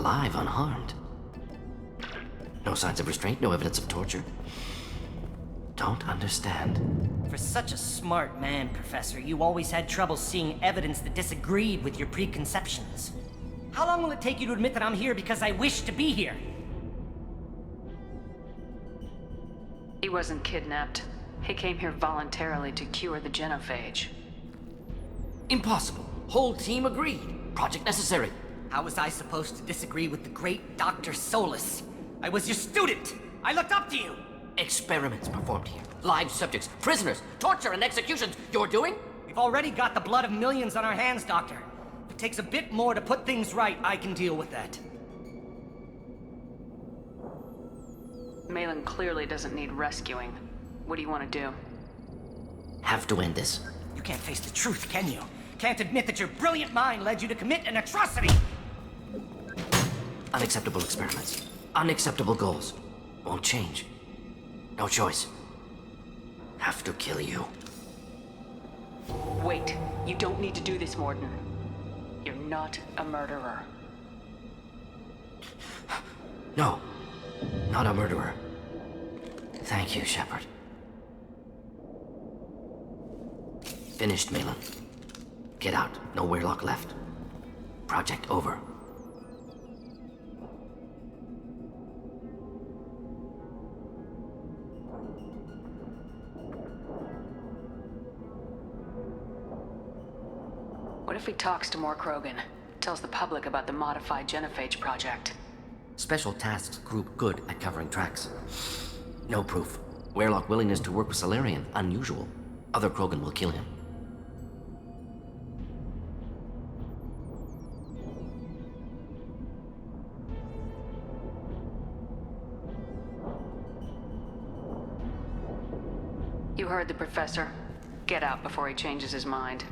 alive, unharmed. No signs of restraint, no evidence of torture. Don't understand. For such a smart man, Professor, you always had trouble seeing evidence that disagreed with your preconceptions. How long will it take you to admit that I'm here because I wish to be here? He wasn't kidnapped. He came here voluntarily to cure the genophage. Impossible. Whole team agreed. Project necessary. How was I supposed to disagree with the great Dr. Solus? I was your student! I looked up to you! Experiments performed here. Live subjects, prisoners, torture and executions. You're doing? We've already got the blood of millions on our hands, Doctor. If it takes a bit more to put things right, I can deal with that. Malin clearly doesn't need rescuing. What do you want to do? Have to end this. You can't face the truth, can you? Can't admit that your brilliant mind led you to commit an atrocity! Unacceptable experiments. Unacceptable goals. Won't change. No choice. Have to kill you. Wait. You don't need to do this, Morden. You're not a murderer. No. Not a murderer. Thank you, Shepard. Finished, Malin. Get out. No Weirlock left. Project over. What if he talks to more Krogan? Tells the public about the modified genophage project? Special Tasks Group good at covering tracks. No proof. Weirlock willingness to work with Salarian, unusual. Other Krogan will kill him. You heard the Professor. Get out before he changes his mind.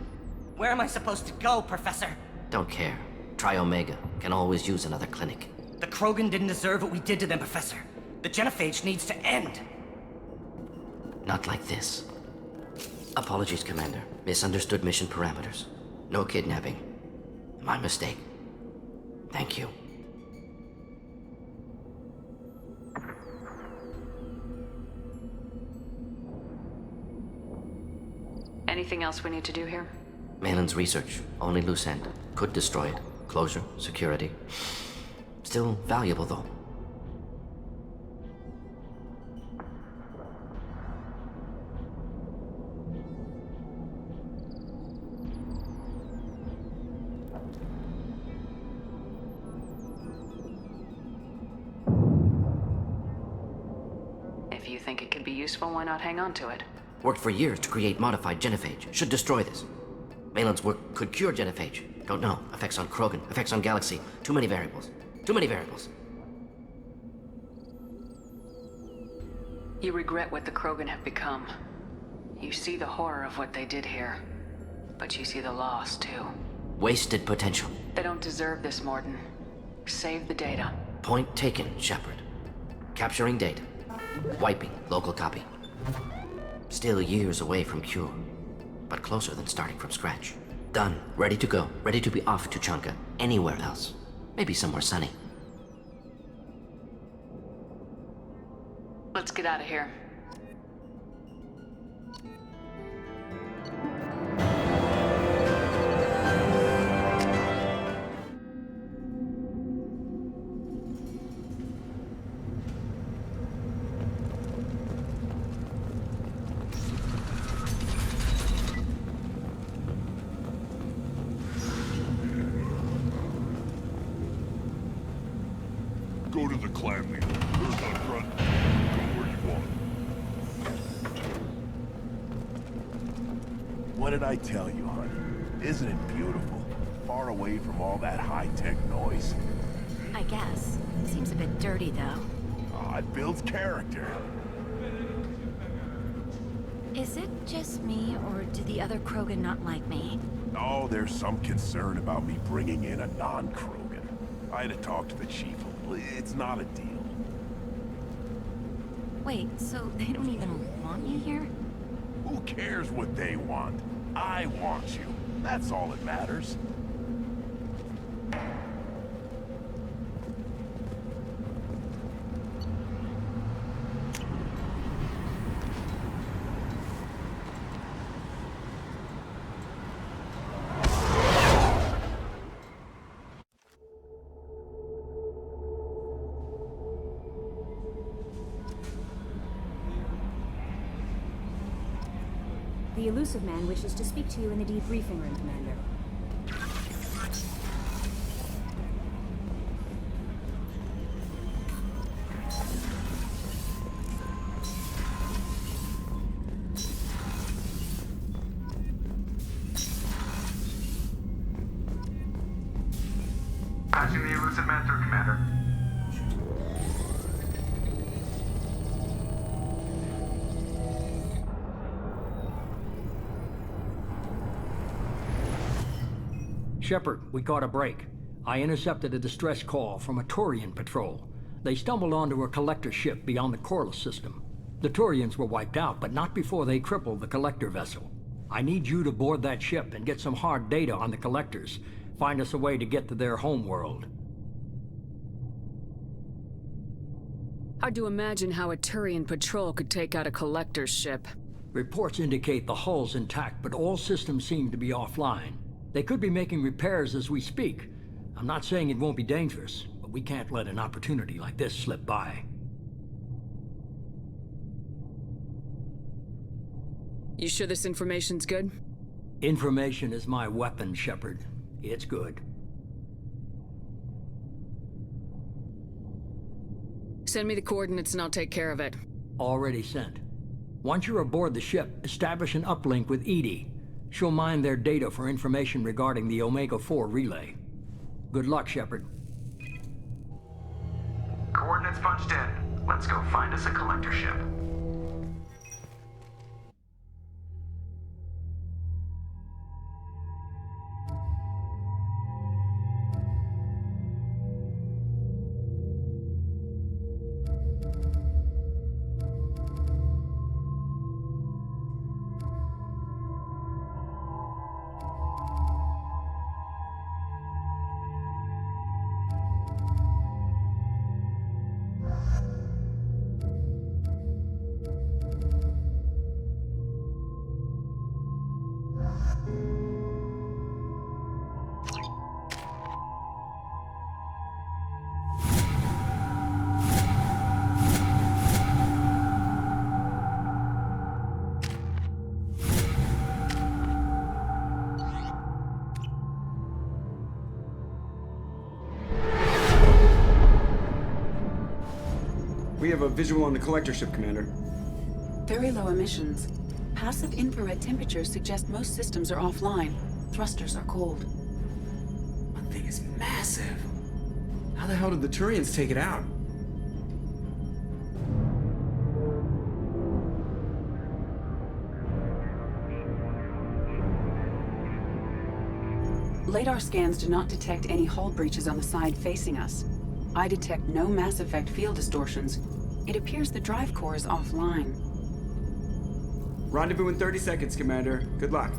Where am I supposed to go, Professor? Don't care. Try Omega. Can always use another clinic. The Krogan didn't deserve what we did to them, Professor. The genophage needs to end. Not like this. Apologies, Commander. Misunderstood mission parameters. No kidnapping. My mistake. Thank you. Anything else we need to do here? Malin's research. Only loose end. Could destroy it. Closure. Security. Still valuable, though. If you think it could be useful, why not hang on to it? Worked for years to create modified genophage. Should destroy this. Malin's work could cure genophage. Don't know. Effects on Krogan. Effects on Galaxy. Too many variables. Too many variables. You regret what the Krogan have become. You see the horror of what they did here. But you see the loss, too. Wasted potential. They don't deserve this, Morden. Save the data. Point taken, Shepard. Capturing data. Wiping local copy. Still years away from cure, but closer than starting from scratch. Done. Ready to go. Ready to be off to Chanka. Anywhere else. Maybe somewhere sunny. Let's get out of here. Go to the clan meeting. There's not front. Go where you want. What did I tell you, honey? Isn't it beautiful? Far away from all that high-tech noise. I guess. Seems a bit dirty, though. Aw, it builds character. Is it just me, or do the other Krogan not like me? Oh, there's some concern about me bringing in a non-Krogan. I had to talk to the chief. It's not a deal. Wait, so they don't even want you here? Who cares what they want? I want you. That's all that matters. The elusive man wishes to speak to you in the debriefing room, Commander. Passing the elusive man through, Commander. Shepard, we caught a break. I intercepted a distress call from a Turian patrol. They stumbled onto a collector ship beyond the Corliss system. The Turians were wiped out, but not before they crippled the collector vessel. I need you to board that ship and get some hard data on the collectors. Find us a way to get to their homeworld. Hard to imagine how a Turian patrol could take out a collector's ship. Reports indicate the hull's intact, but all systems seem to be offline. They could be making repairs as we speak. I'm not saying it won't be dangerous, but we can't let an opportunity like this slip by. You sure this information's good? Information is my weapon, Shepard. It's good. Send me the coordinates and I'll take care of it. Already sent. Once you're aboard the ship, establish an uplink with Edie. She'll mine their data for information regarding the Omega-4 relay. Good luck, Shepard. Coordinates punched in. Let's go find us a collector ship. We have a visual on the collector ship, Commander. Very low emissions. Passive infrared temperatures suggest most systems are offline. Thrusters are cold. That thing is massive. How the hell did the Turians take it out? Radar scans do not detect any hull breaches on the side facing us. I detect no Mass Effect field distortions. It appears the drive core is offline. Rendezvous in 30 seconds, Commander. Good luck.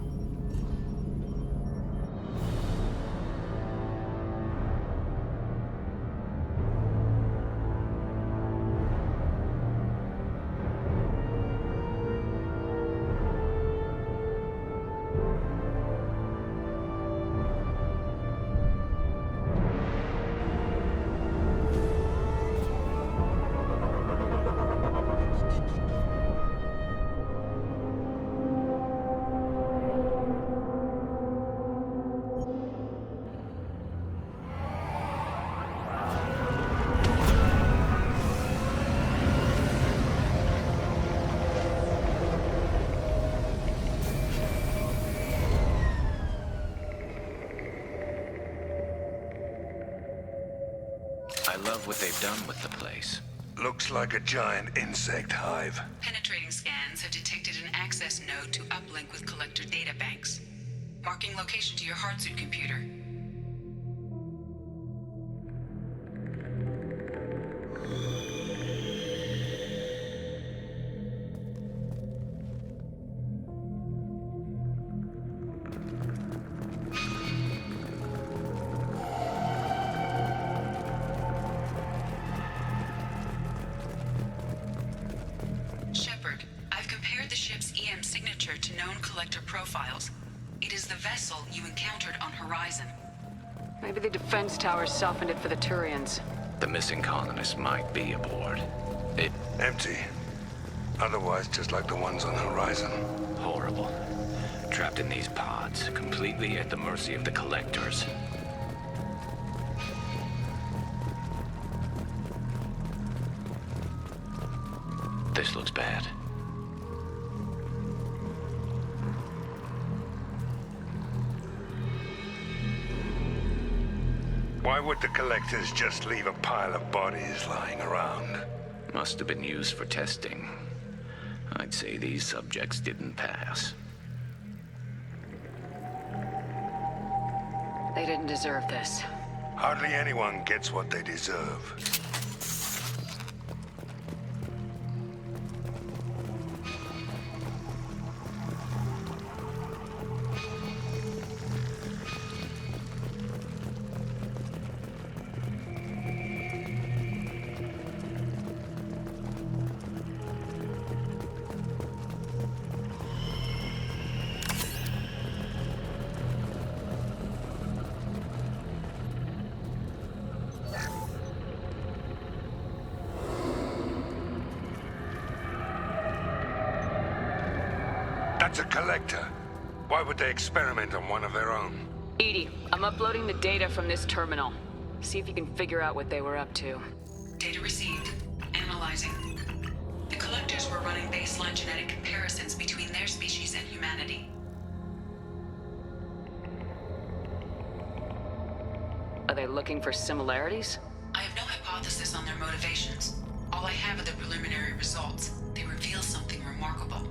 I love what they've done with the place. Looks like a giant insect hive. Penetrating scans have detected an access node to uplink with collector data banks. Marking location to your hardsuit computer. Shepard, I've compared the ship's EM signature to known collector profiles. It is the vessel you encountered on Horizon. Maybe the defense towers softened it for the Turians. The missing colonists might be aboard. Empty. Otherwise, just like the ones on Horizon. Horrible. Trapped in these pods, completely at the mercy of the collectors. This looks bad. Why would the collectors just leave a pile of bodies lying around? Must have been used for testing. I'd say these subjects didn't pass. They didn't deserve this. Hardly anyone gets what they deserve. That's a collector. Why would they experiment on one of their own? Edie, I'm uploading the data from this terminal. See if you can figure out what they were up to. Data received. Analyzing. The collectors were running baseline genetic comparisons between their species and humanity. Are they looking for similarities? I have no hypothesis on their motivations. All I have are the preliminary results. They reveal something remarkable.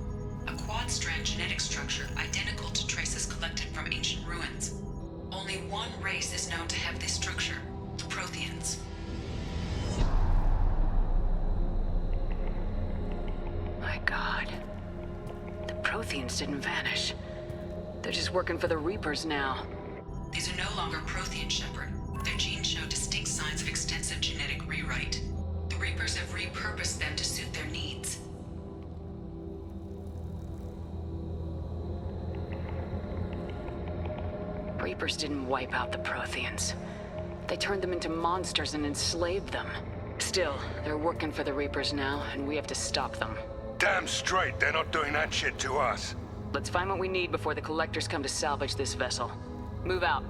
A quad-strand genetic structure identical to traces collected from ancient ruins. Only one race is known to have this structure, the Protheans. My God. The Protheans didn't vanish. They're just working for the Reapers now. These are no longer Prothean, Shepard. Their genes show distinct signs of extensive genetic rewrite. The Reapers have repurposed them to suit their needs. Reapers didn't wipe out the Protheans. They turned them into monsters and enslaved them. Still, they're working for the Reapers now, and we have to stop them. Damn straight, they're not doing that shit to us. Let's find what we need before the collectors come to salvage this vessel. Move out.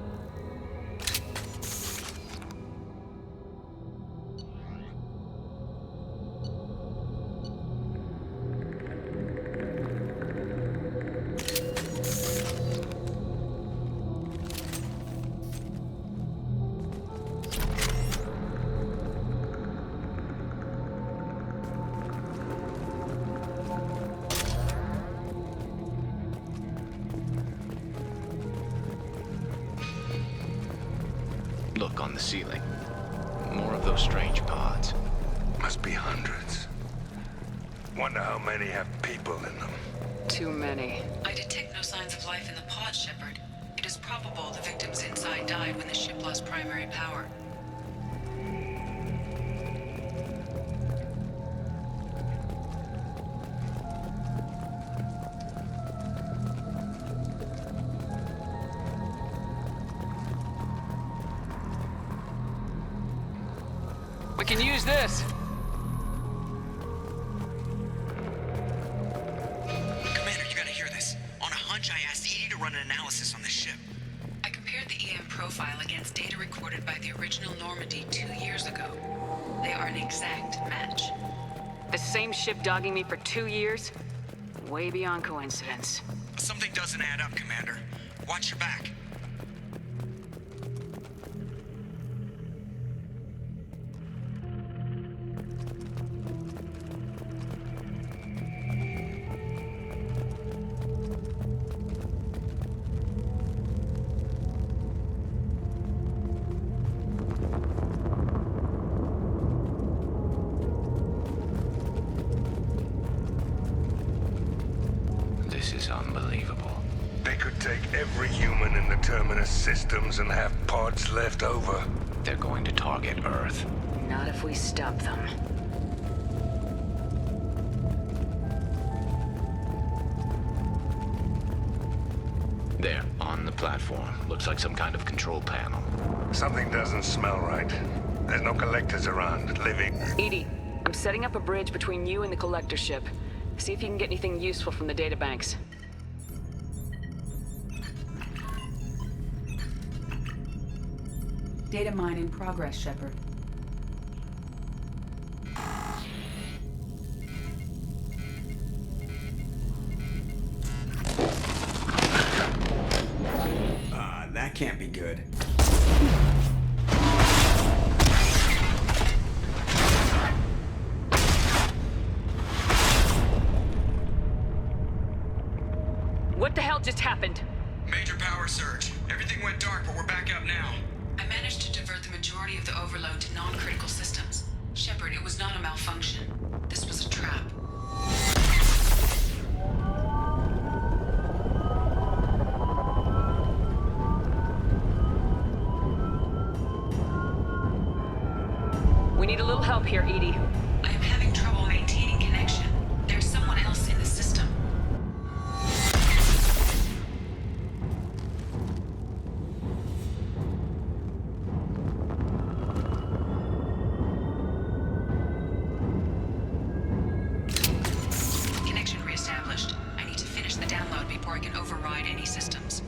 Look on the ceiling. More of those strange pods. Must be hundreds. Wonder how many have people in them. Too many. I detect no signs of life in the pod, Shepard. It is probable the victims inside died when the ship lost primary power. We can use this! Commander, you gotta hear this. On a hunch, I asked Edie to run an analysis on this ship. I compared the EM profile against data recorded by the original Normandy 2 years ago. They are an exact match. The same ship dogging me for 2 years? Way beyond coincidence. Something doesn't add up, Commander. Watch your back. This is unbelievable. They could take every human in the Terminus systems and have pods left over. They're going to target Earth. Not if we stop them. There, on the platform. Looks like some kind of control panel. Something doesn't smell right. There's no collectors around, living. Edie, I'm setting up a bridge between you and the collector ship. See if you can get anything useful from the databanks. Data mine in progress, Shepard. That can't be good. What the hell just happened? Major power surge. Everything went dark, but we're back up now. I managed to divert the majority of the overload to non-critical systems. Shepard, it was not a malfunction. This was a trap. We need a little help here, Edie. I am having trouble maintaining connection. There's someone else in the system. Connection reestablished. I need to finish the download before I can override any systems.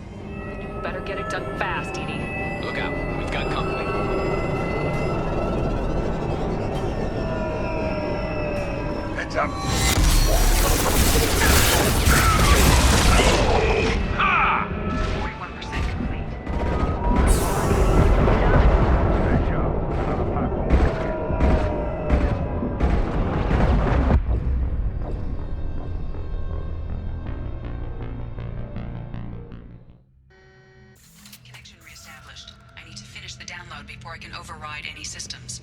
You better get it done fast, Edie. Look out, we've got company. Heads up. Ah! 41% complete. Stay sharp. Another platform coming Connection reestablished. I need to finish the download before I can override any systems.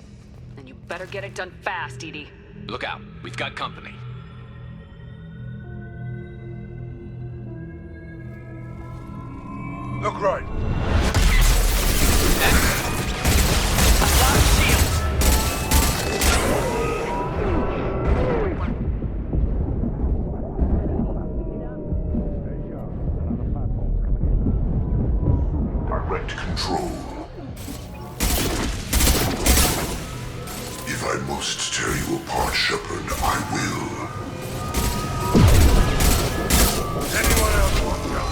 Then you better get it done fast, Edie. Look out, we've got company. Look right. Direct control. If I must tear you apart, Shepard, I will. Anyone else want help?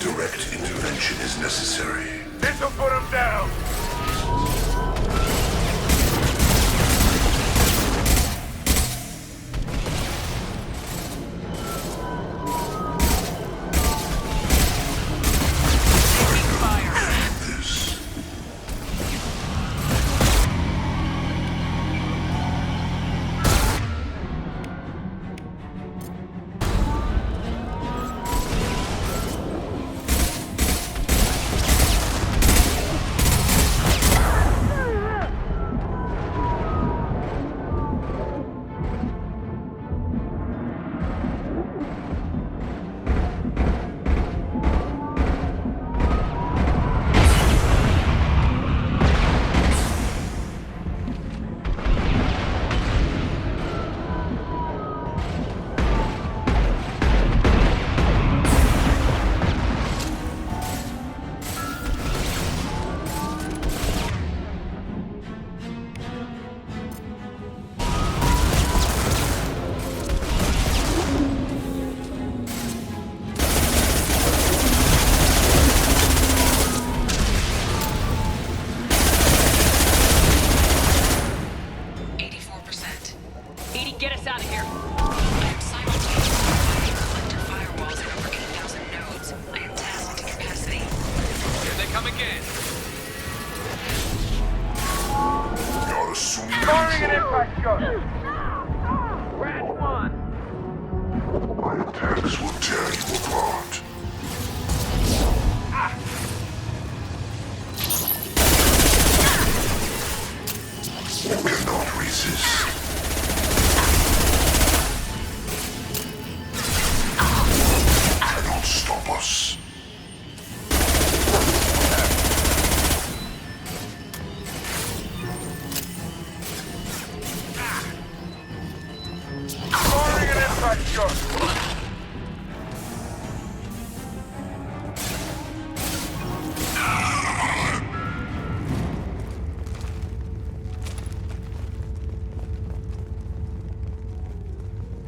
Direct intervention is necessary. This'll put him down. This. Edie, get us out of here. I am simultaneously fighting collector firewalls at over 8,000 nodes. I am tasked to capacity. Here they come again. Gotta assume Firing an impact shot. Ranch 1. my attacks will tear you apart. You cannot resist. Cannot stop us. shot!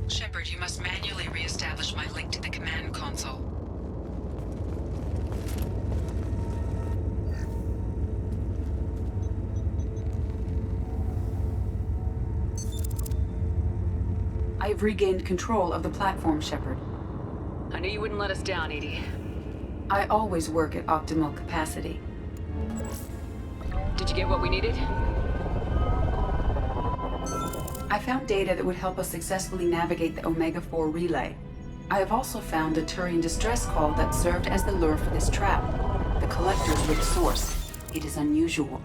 Shepard, you must manually re-establish my link to the command console. I've regained control of the platform, Shepard. I knew you wouldn't let us down, Edie. I always work at optimal capacity. Did you get what we needed? I found data that would help us successfully navigate the Omega-4 relay. I have also found a Turian distress call that served as the lure for this trap. The collectors were the source. It is unusual.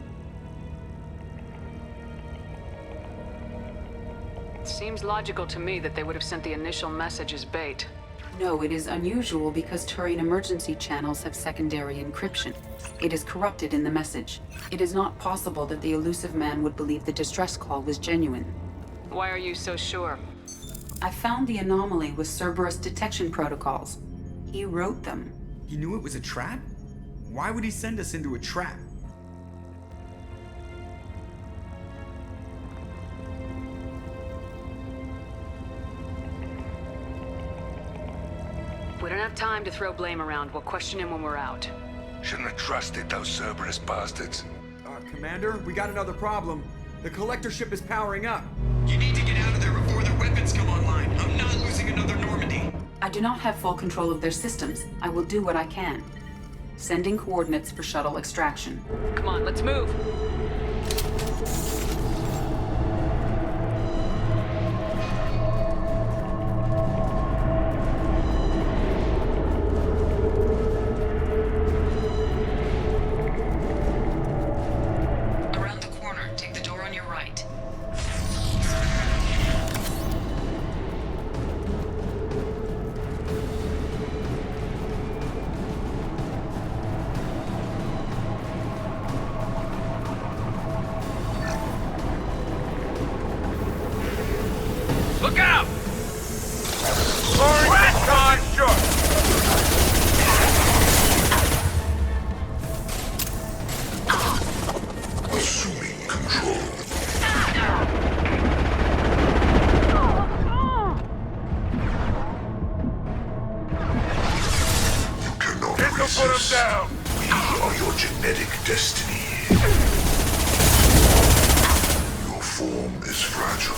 Seems logical to me that they would have sent the initial message as bait. No, it is unusual because Turian emergency channels have secondary encryption. It is corrupted in the message. It is not possible that the elusive man would believe the distress call was genuine. Why are you so sure? I found the anomaly with Cerberus detection protocols. He wrote them. He knew it was a trap? Why would he send us into a trap? We don't have time to throw blame around. We'll question him when we're out. Shouldn't have trusted those Cerberus bastards. Commander, we got another problem. The collector ship is powering up. You need to get out of there before their weapons come online. I'm not losing another Normandy. I do not have full control of their systems. I will do what I can. Sending coordinates for shuttle extraction. Come on, let's move. Around the corner, take the door on your right. Look out! Rat time shot! Assuming control. You cannot resist. Put him down! We are your genetic destiny. Your form is fragile.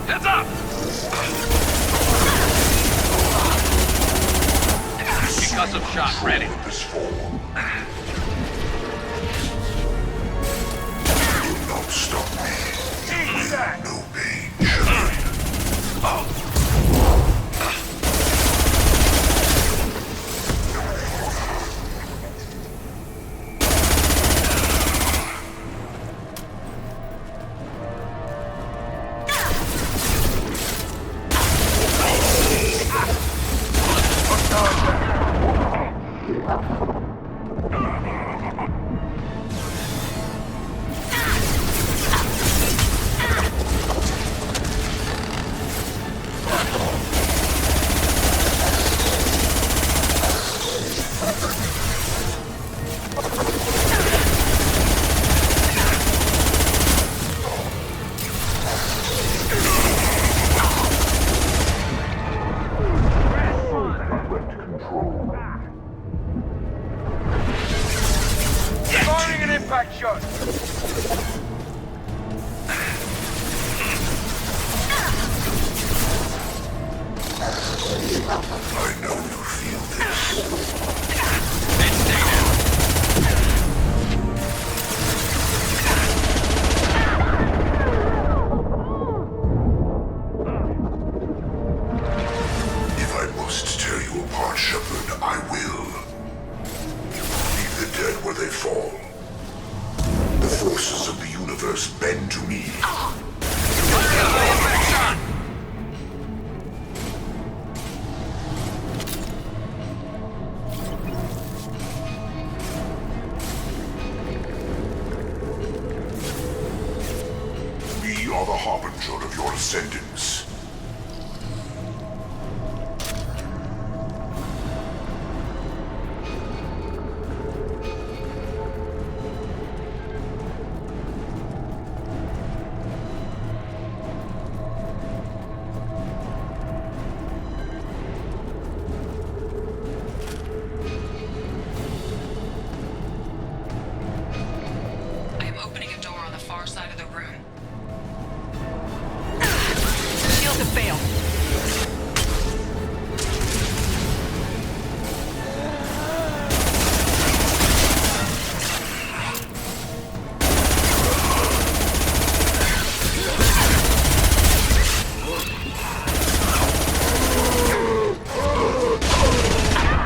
Heads up! Concussive shot ready. This form. Do not stop me. You will no pain. Firing an impact shot! I know you feel this. Then stay down. wherever they fall. The forces of the universe bend to me. We are the harbinger of your ascendance. I am opening a door on the far side of the room. Shields have failed.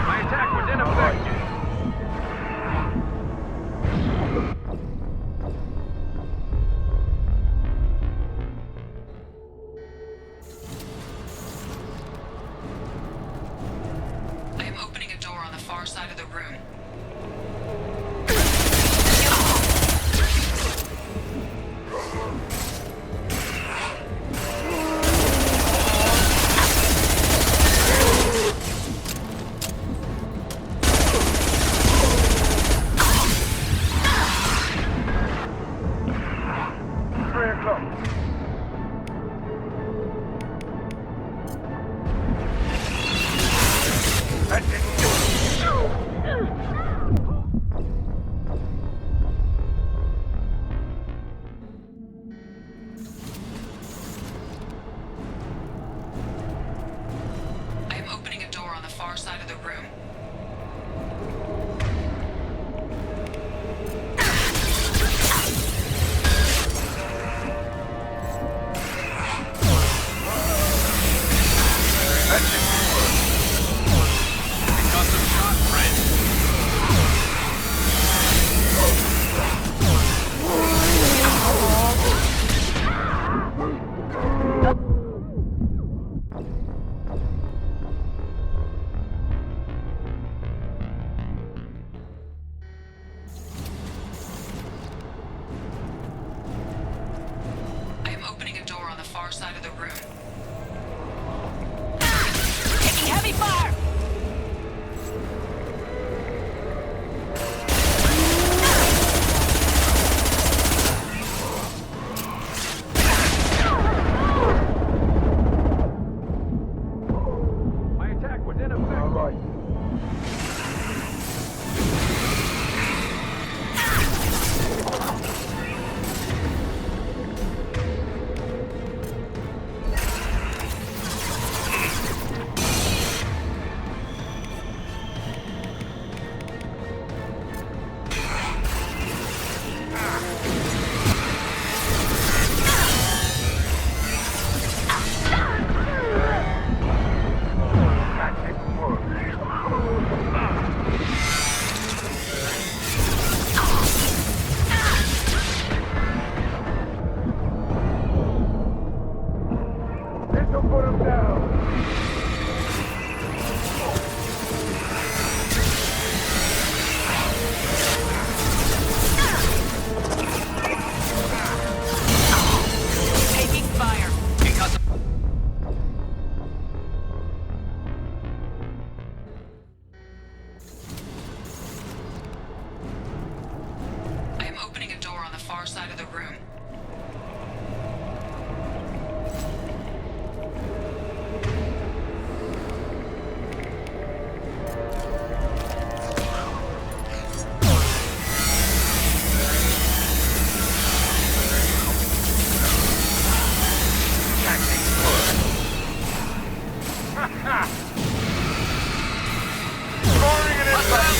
My attack was ineffective. I am opening a door on the far side of the room. I am opening a door on the far side of the room. I am opening a door on the far side of the room. Taking heavy fire! My attack was ineffective. This'll put him down. Taking fire. Because I am opening a door on the far side of the room. Firing an impact.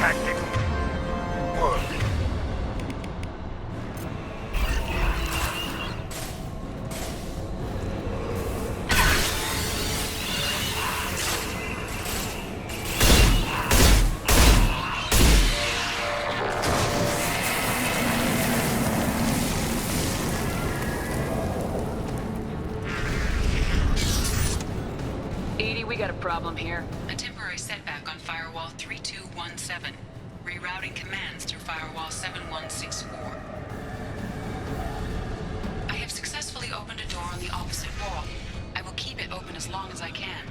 tactical work. Edie, we got a problem here. A temporary setback on Firewall 3217. Rerouting commands through Firewall 7164. I have successfully opened a door on the opposite wall. I will keep it open as long as I can.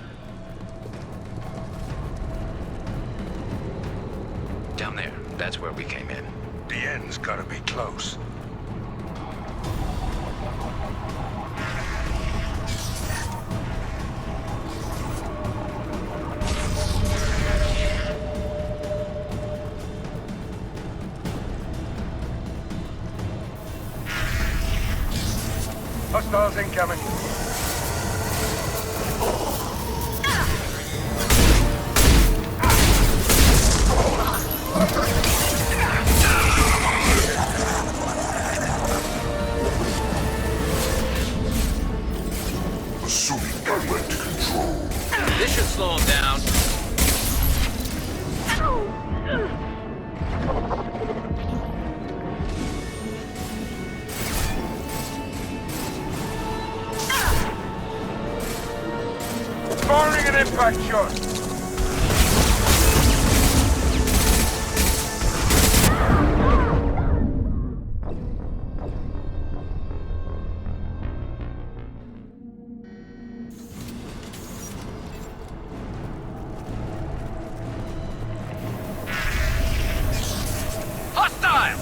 Down there. That's where we came in. The end's gotta be close. Hostiles incoming. Assuming direct control. This should slow him down. Firing an impact shot. Hostile!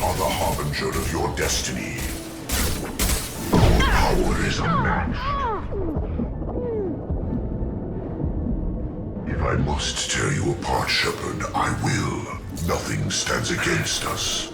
Are the harbinger of your destiny. Our power is unmatched. If I must tear you apart, Shepard, I will. Nothing stands against us.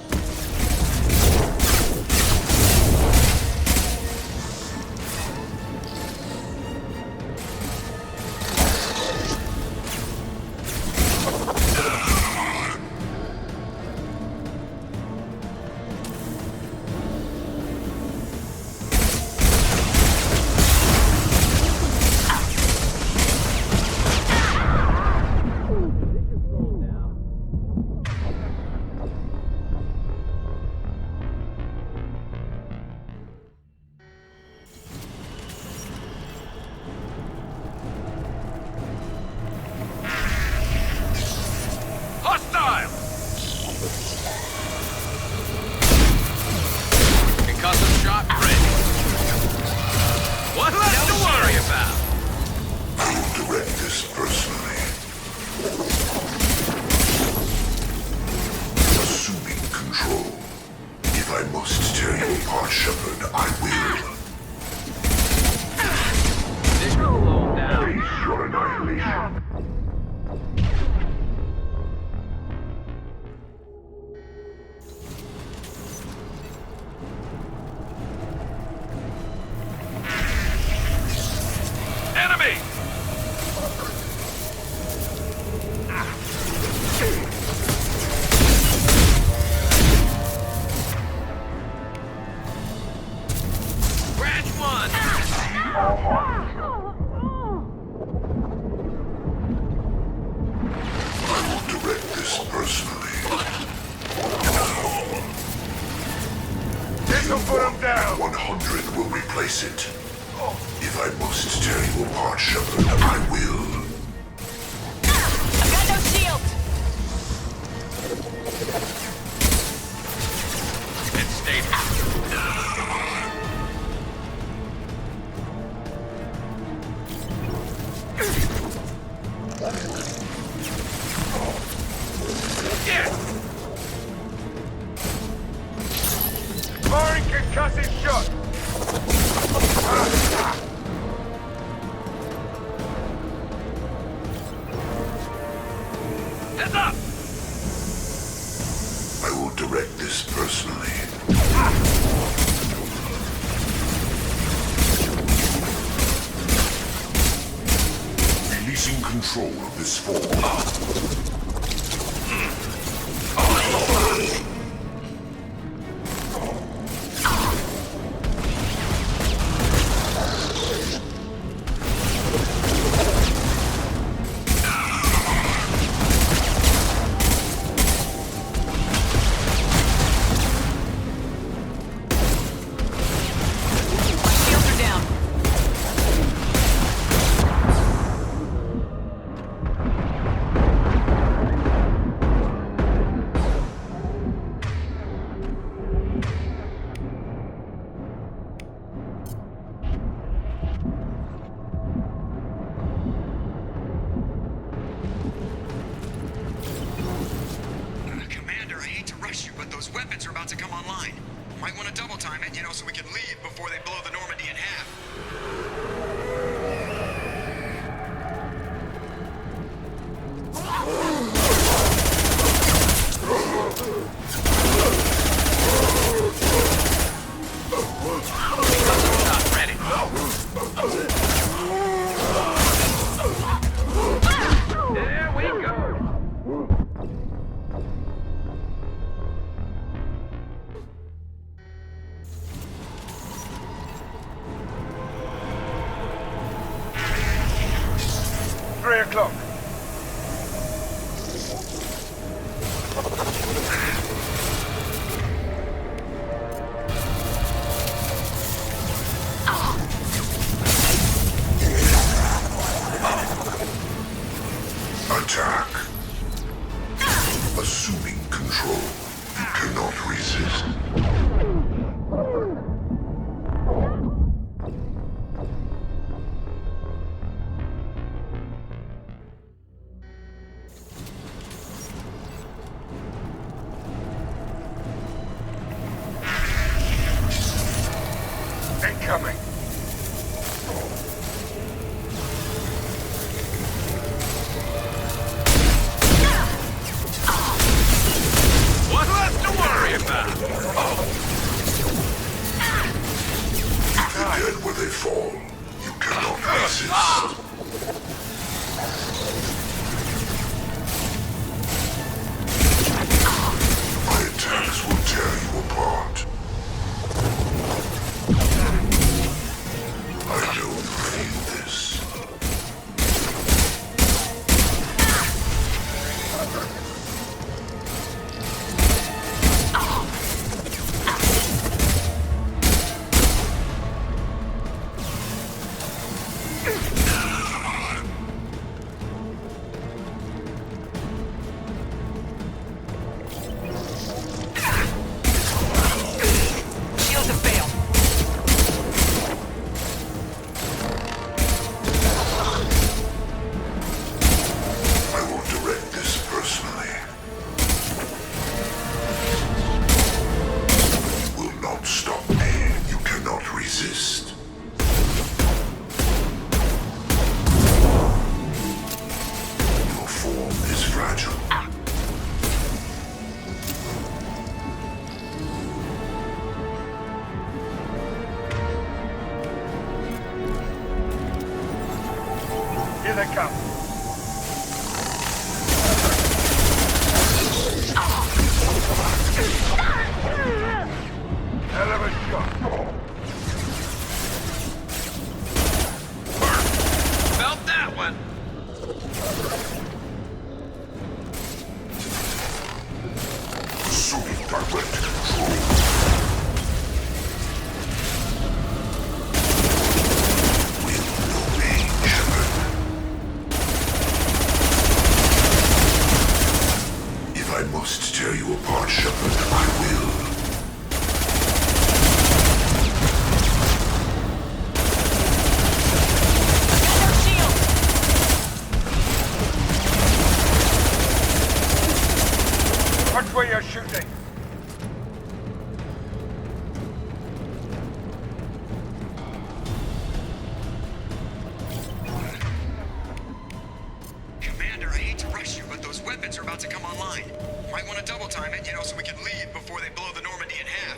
Concussive shot ready. What's left to worry about? I will direct this personally. Assuming control. If I must tear you apart, Shepard, I will. This will slow him down. Face your annihilation. Enemy! Branch one! I will direct this personally. This'll put him down! 100 will replace it. If I must tear you apart, Shepard, I will. I've got no shield! And stay Firing concussive shot! Heads up! I will direct this personally. Releasing control of this form. Attack. Assuming control. You cannot resist. Incoming. What's left to worry about? The dead where they fall. You cannot resist. My attacks will tear you apart. I don't feel this. Shields have failed. I will direct this personally. You will not stop me. You cannot resist. Your form is fragile. Here they come. Hell of a shot. Felt that one. weapons are about to come online. Might want to double time it, so we can leave before they blow the Normandy in half.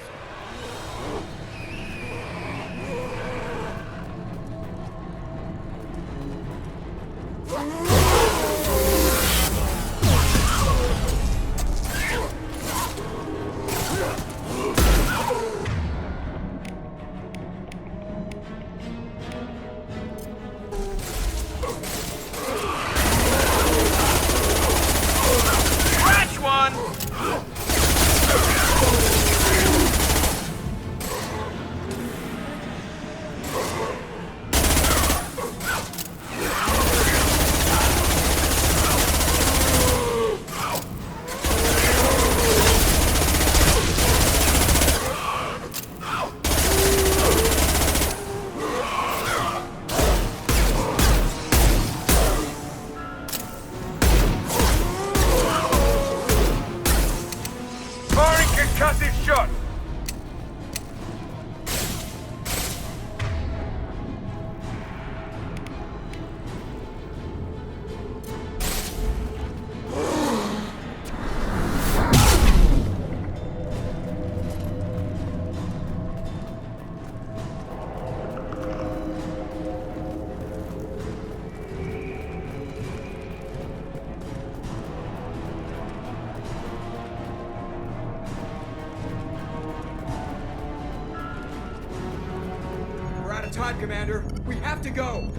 Time, Commander. We have to go.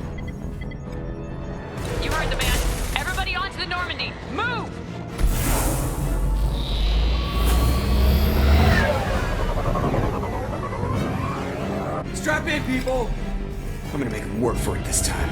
You heard the man. Everybody onto the Normandy. Move! Strap in, people. I'm gonna make them work for it this time.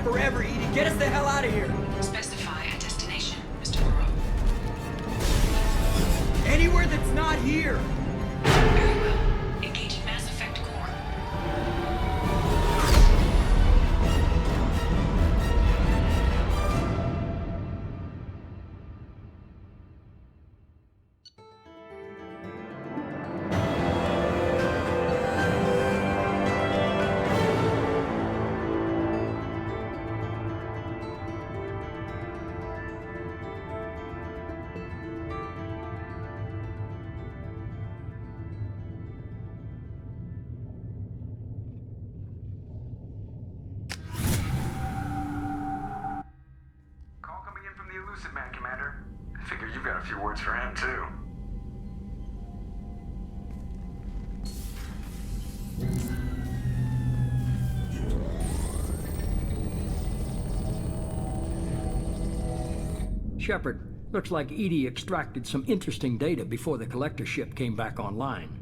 Forever, Edie. Get us the hell out of here. Specify a destination, Mr. Moreau. Anywhere that's not here. Very well. Engage in Mass Effect core. Man, Commander. I figure you've got a few words for him, too. Shepard, looks like Edie extracted some interesting data before the collector ship came back online.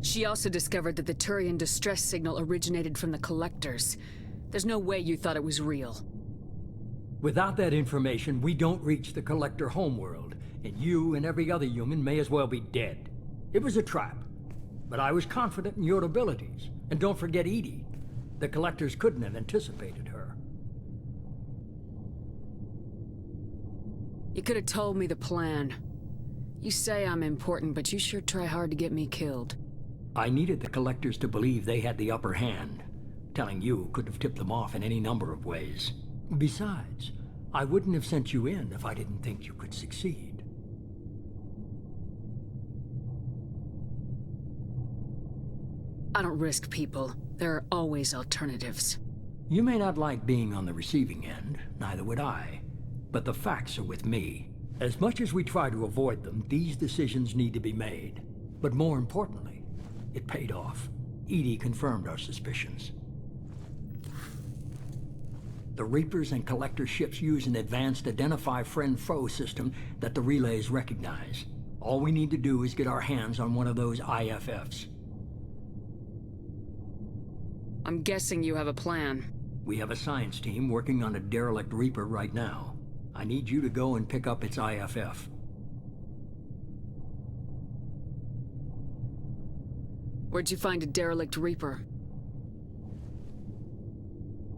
She also discovered that the Turian distress signal originated from the collectors. There's no way you thought it was real. Without that information, we don't reach the collector homeworld, and you and every other human may as well be dead. It was a trap, but I was confident in your abilities. And don't forget Edie. The collectors couldn't have anticipated her. You could have told me the plan. You say I'm important, but you sure try hard to get me killed. I needed the collectors to believe they had the upper hand. Telling you could have tipped them off in any number of ways. Besides, I wouldn't have sent you in if I didn't think you could succeed. I don't risk people. There are always alternatives. You may not like being on the receiving end, neither would I. But the facts are with me. As much as we try to avoid them, these decisions need to be made. But more importantly, it paid off. Edie confirmed our suspicions. The Reapers and Collector ships use an advanced Identify Friend-Foe system that the relays recognize. All we need to do is get our hands on one of those IFFs. I'm guessing you have a plan. We have a science team working on a derelict Reaper right now. I need you to go and pick up its IFF. Where'd you find a derelict Reaper?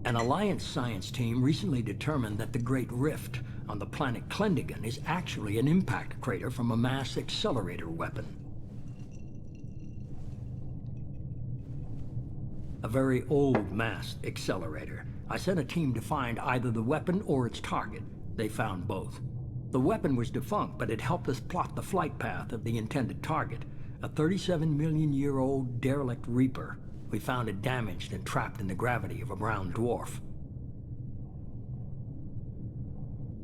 An Alliance science team recently determined that the Great Rift on the planet Klendigan is actually an impact crater from a mass accelerator weapon. A very old mass accelerator. I sent a team to find either the weapon or its target. They found both. The weapon was defunct, but it helped us plot the flight path of the intended target, a 37-million-year-old derelict Reaper. We found it damaged and trapped in the gravity of a brown dwarf.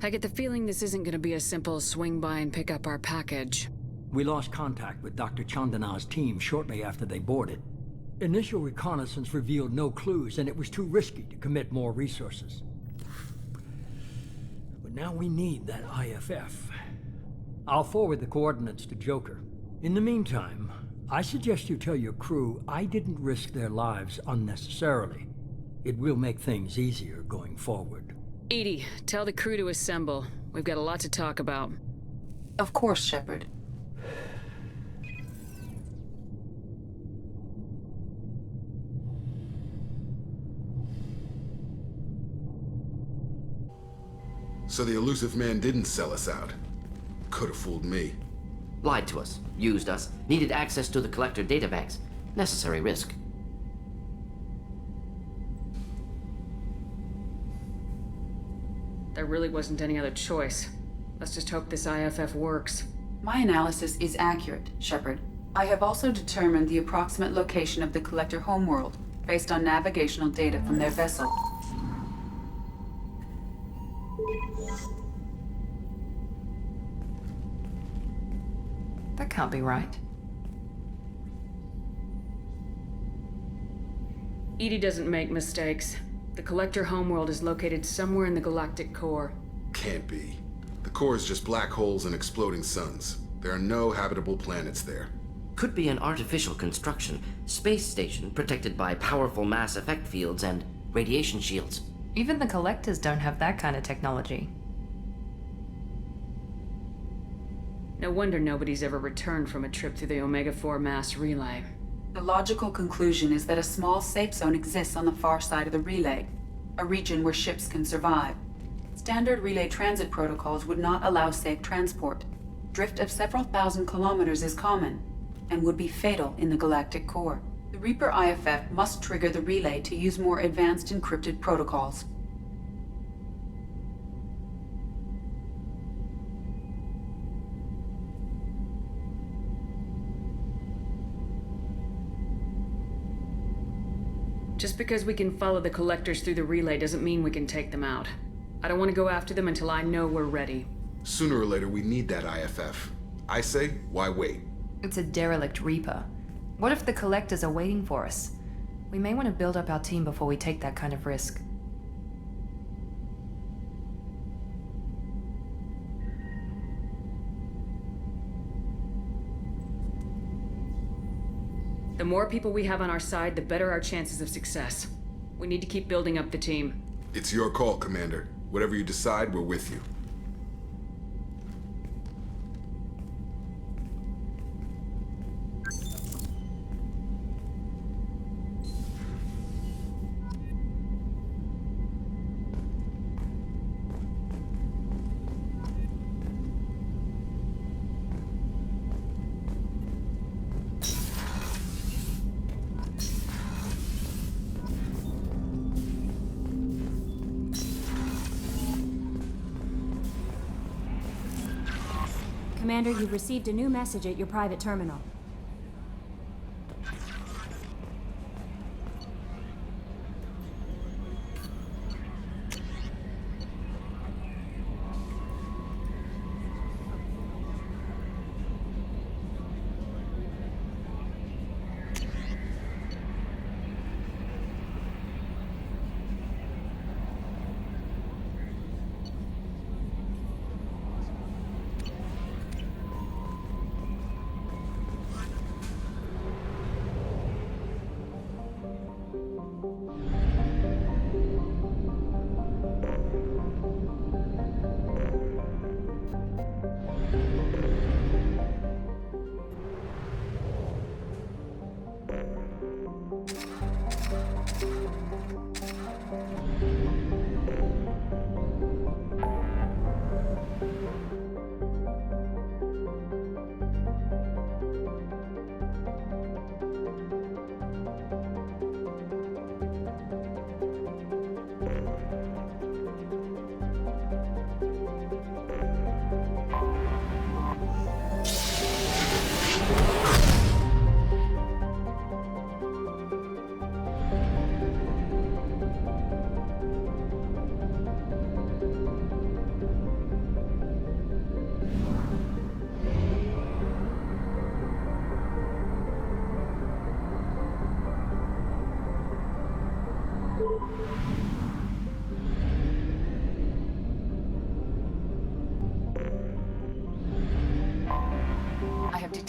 I get the feeling this isn't gonna be a simple swing by and pick up our package. We lost contact with Dr. Chandana's team shortly after they boarded. Initial reconnaissance revealed no clues, and it was too risky to commit more resources. But now we need that IFF. I'll forward the coordinates to Joker. In the meantime, I suggest you tell your crew I didn't risk their lives unnecessarily. It will make things easier going forward. Edie, tell the crew to assemble. We've got a lot to talk about. Of course, Shepard. So the elusive man didn't sell us out. Could have fooled me. Lied to us, used us, needed access to the collector databanks. Necessary risk. There really wasn't any other choice. Let's just hope this IFF works. My analysis is accurate, Shepard. I have also determined the approximate location of the collector homeworld, based on navigational data from their vessel. That can't be right. Edie doesn't make mistakes. The collector homeworld is located somewhere in the galactic core. Can't be. The core is just black holes and exploding suns. There are no habitable planets there. Could be an artificial construction, space station protected by powerful mass effect fields and radiation shields. Even the collectors don't have that kind of technology. No wonder nobody's ever returned from a trip through the Omega-4 mass relay. The logical conclusion is that a small safe zone exists on the far side of the relay, a region where ships can survive. Standard relay transit protocols would not allow safe transport. Drift of several thousand kilometers is common, and would be fatal in the galactic core. The Reaper IFF must trigger the relay to use more advanced encrypted protocols. Just because we can follow the collectors through the relay doesn't mean we can take them out. I don't want to go after them until I know we're ready. Sooner or later, we need that IFF. I say, why wait? It's a derelict Reaper. What if the collectors are waiting for us? We may want to build up our team before we take that kind of risk. The more people we have on our side, the better our chances of success. We need to keep building up the team. It's your call, Commander. Whatever you decide, we're with you. Commander, you've received a new message at your private terminal.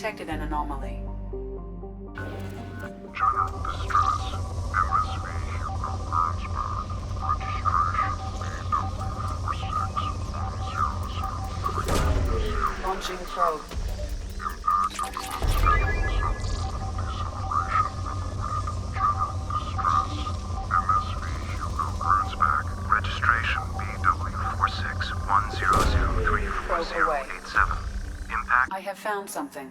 detected an anomaly. General distress. MSV Hugo Bernsberg. Registration BW461003. Launching probe. Registration BW4610034087. Impact. I have found something.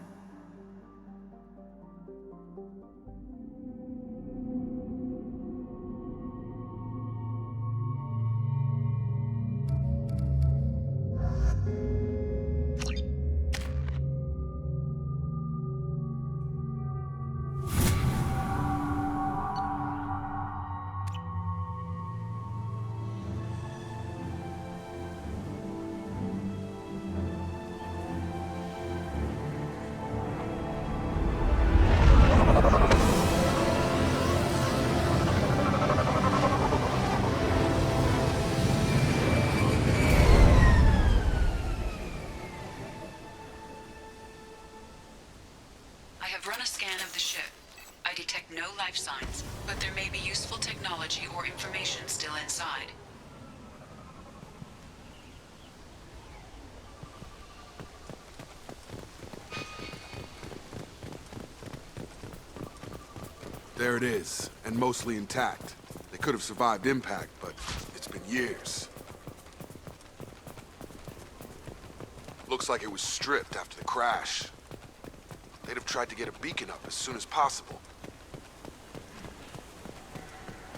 I have run a scan of the ship. I detect no life signs, but there may be useful technology or information still inside. There it is, and mostly intact. They could have survived impact, but it's been years. Looks like it was stripped after the crash. They'd have tried to get a beacon up as soon as possible.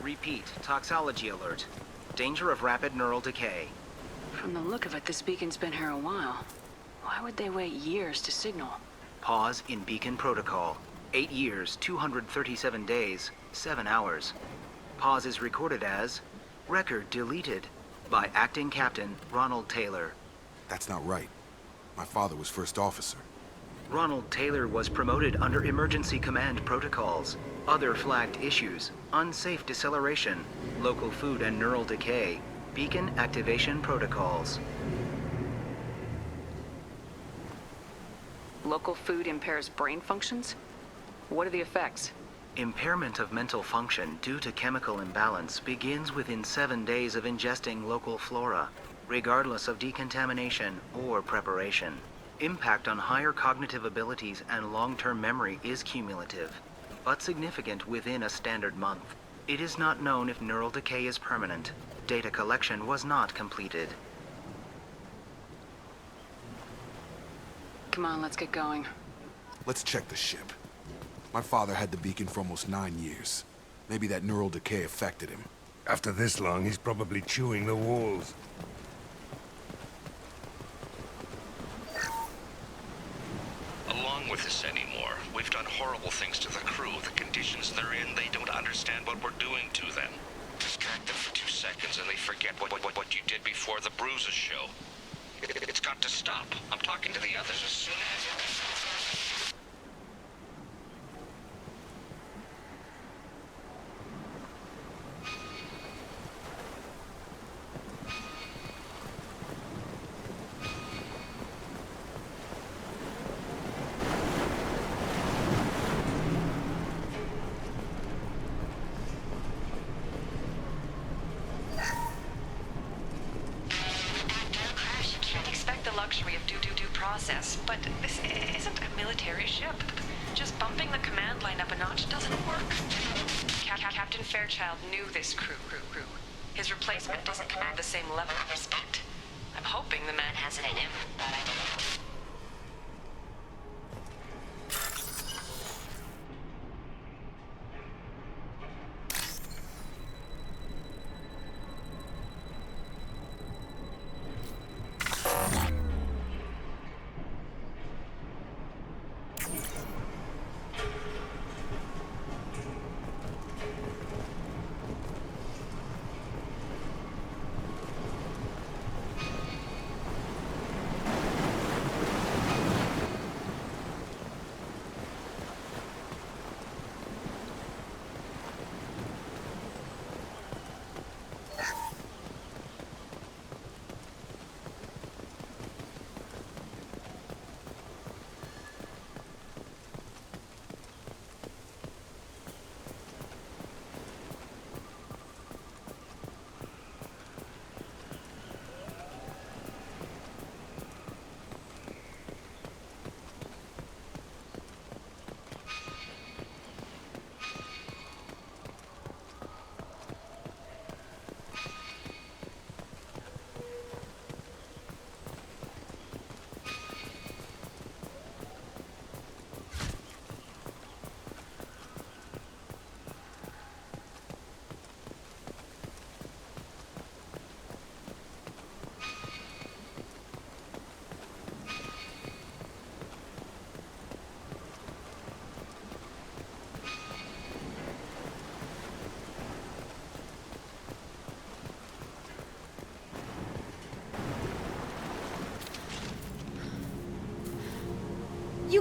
Repeat, toxology alert. Danger of rapid neural decay. From the look of it, this beacon's been here a while. Why would they wait years to signal? Pause in beacon protocol. 8 years, 237 days, 7 hours. Pause is recorded as record deleted by Acting Captain Ronald Taylor. That's not right. My father was first officer. Ronald Taylor was promoted under emergency command protocols. Other flagged issues: unsafe deceleration, local food and neural decay, beacon activation protocols. Local food impairs brain functions? What are the effects? Impairment of mental function due to chemical imbalance begins within 7 days of ingesting local flora, regardless of decontamination or preparation. Impact on higher cognitive abilities and long-term memory is cumulative, but significant within a standard month. It is not known if neural decay is permanent. Data collection was not completed. Come on, let's get going. Let's check the ship. My father had the beacon for almost 9 years. Maybe that neural decay affected him. After this long, he's probably chewing the walls. Along with this anymore. We've done horrible things to the crew. The conditions they're in, they don't understand what we're doing to them. Distract them for 2 seconds and they forget what you did before the bruises show. It's got to stop. I'm talking to the others as soon as... process, but this isn't a military ship. Just bumping the command line up a notch doesn't work. Captain Fairchild knew this crew. His replacement doesn't command the same level of respect. I'm hoping the man has it in him.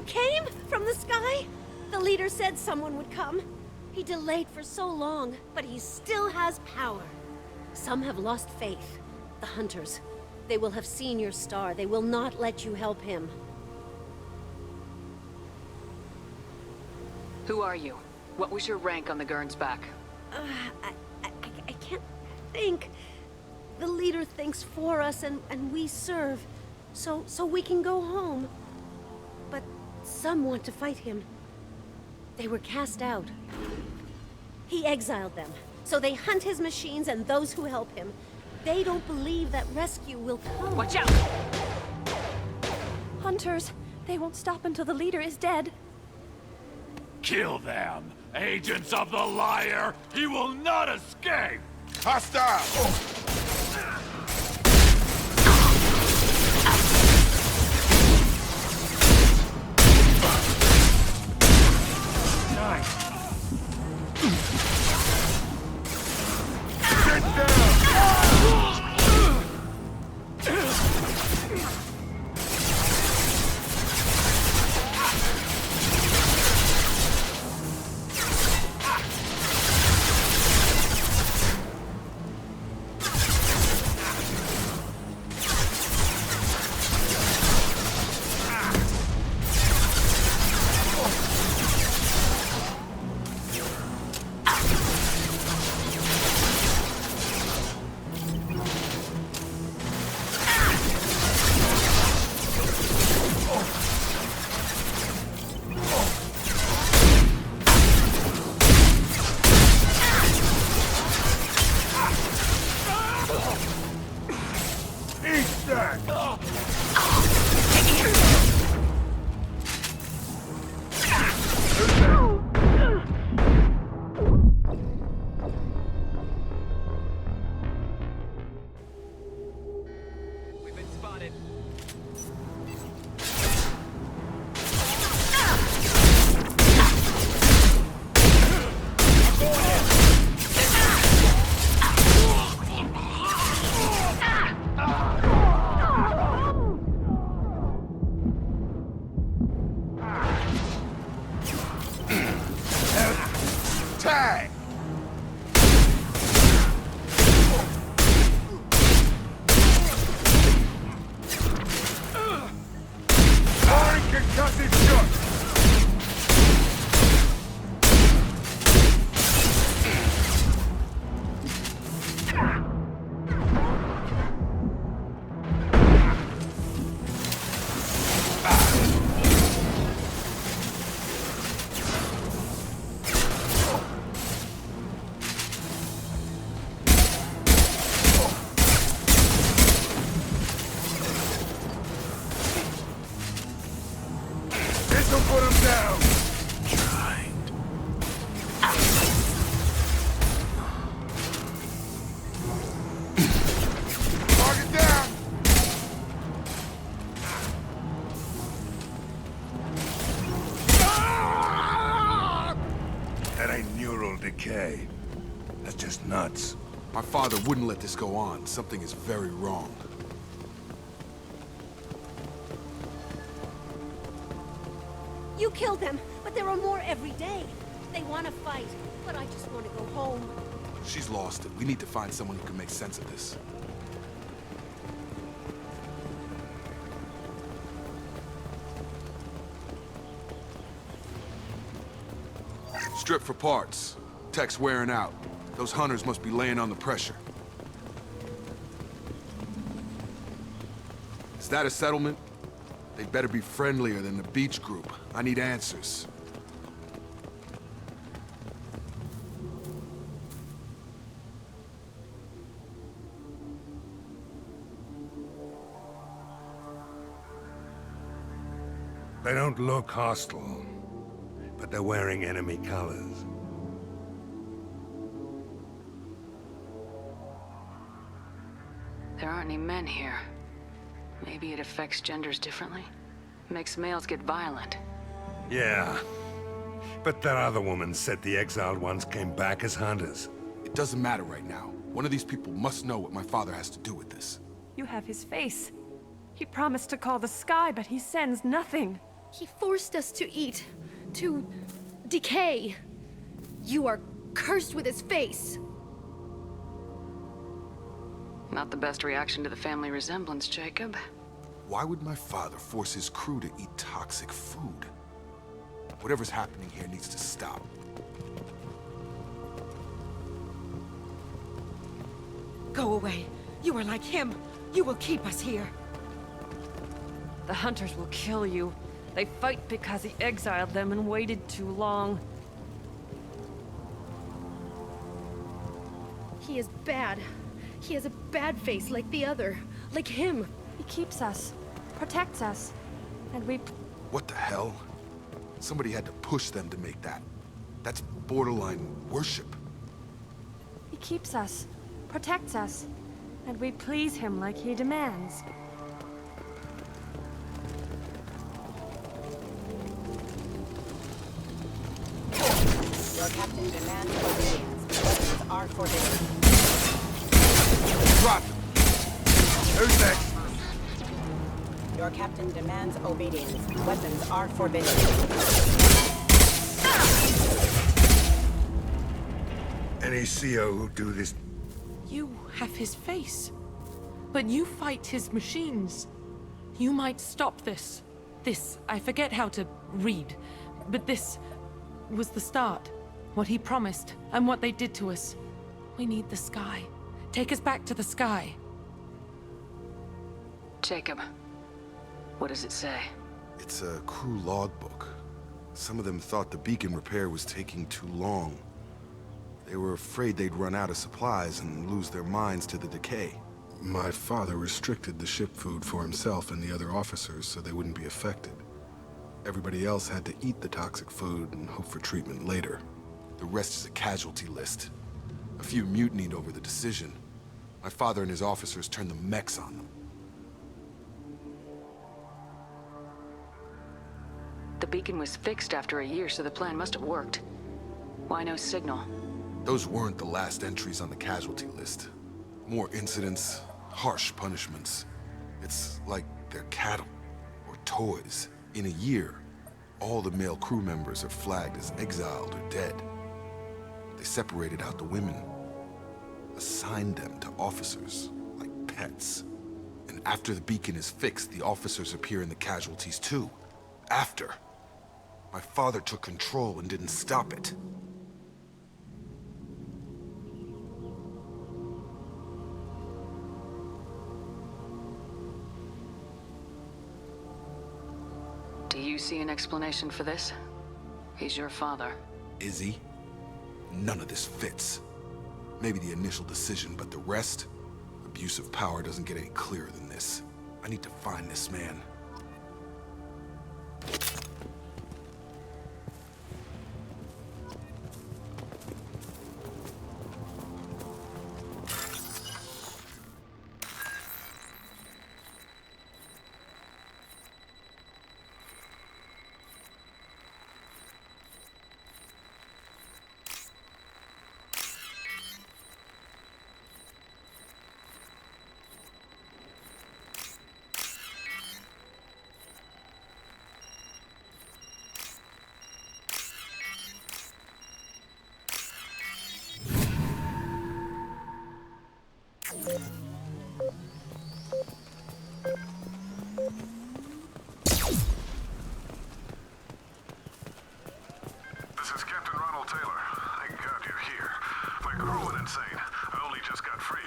came? From the sky? The leader said someone would come. He delayed for so long, but he still has power. Some have lost faith. The hunters. They will have seen your star. They will not let you help him. Who are you? What was your rank on the Gurn's back? I can't think. The leader thinks for us and we serve. So we can go home. But some want to fight him. They were cast out. He exiled them. So they hunt his machines and those who help him. They don't believe that rescue will come. Watch out! Hunters, they won't stop until the leader is dead. Kill them! Agents of the liar! He will not escape! Hostile! Nice! Get down! Tag! Firing concussive shot! This'll put him down! Target down! That ain't neural decay. That's just nuts. My father wouldn't let this go on. Something is very wrong. You killed them, but there are more every day. They want to fight, but I just want to go home. She's lost it. We need to find someone who can make sense of this. Strip for parts. Tech's wearing out. Those hunters must be laying on the pressure. Is that a settlement? They'd better be friendlier than the beach group. I need answers. They don't look hostile, but they're wearing enemy colors. There aren't any men here. Maybe it affects genders differently? Makes males get violent. Yeah. But that other woman said the exiled ones came back as hunters. It doesn't matter right now. One of these people must know what my father has to do with this. You have his face. He promised to call the sky, but he sends nothing. He forced us to eat, to decay. You are cursed with his face. Not the best reaction to the family resemblance, Jacob. Why would my father force his crew to eat toxic food? Whatever's happening here needs to stop. Go away. You are like him. You will keep us here. The hunters will kill you. They fight because he exiled them and waited too long. He is bad. He has a bad face like the other. Like him. He keeps us, protects us, and we... What the hell? Somebody had to push them to make that. That's borderline worship. He keeps us, protects us, and we please him like he demands. Your captain demands obedience. Weapons are forbidden. Drop! Who's next? Your captain demands obedience. Weapons are forbidden. Any CO who do this? You have his face. But you fight his machines. You might stop this. This, I forget how to read. But this was the start. What he promised, and what they did to us. We need the sky. Take us back to the sky. Jacob, what does it say? It's a crew logbook. Some of them thought the beacon repair was taking too long. They were afraid they'd run out of supplies and lose their minds to the decay. My father restricted the ship food for himself and the other officers so they wouldn't be affected. Everybody else had to eat the toxic food and hope for treatment later. The rest is a casualty list. A few mutinied over the decision. My father and his officers turned the mechs on them. The beacon was fixed after a year, so the plan must have worked. Why no signal? Those weren't the last entries on the casualty list. More incidents, harsh punishments. It's like they're cattle, or toys. In a year, all the male crew members are flagged as exiled or dead. They separated out the women, assigned them to officers, like pets. And after the beacon is fixed, the officers appear in the casualties too. After. My father took control and didn't stop it. Do you see an explanation for this? He's your father. Is he? None of this fits. Maybe the initial decision, but the rest? Abuse of power doesn't get any clearer than this. I need to find this man. This is Captain Ronald Taylor. Thank God you're here. My crew went insane. I only just got free.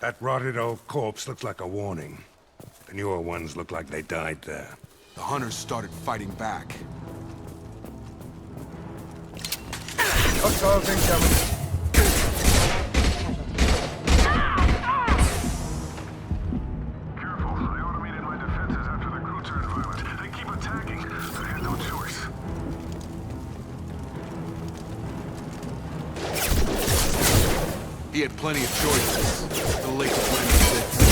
That rotted old corpse looks like a warning. The newer ones look like they died there. The hunters started fighting back. Hostiles incoming. He had plenty of choices. The lake of Lenny sits.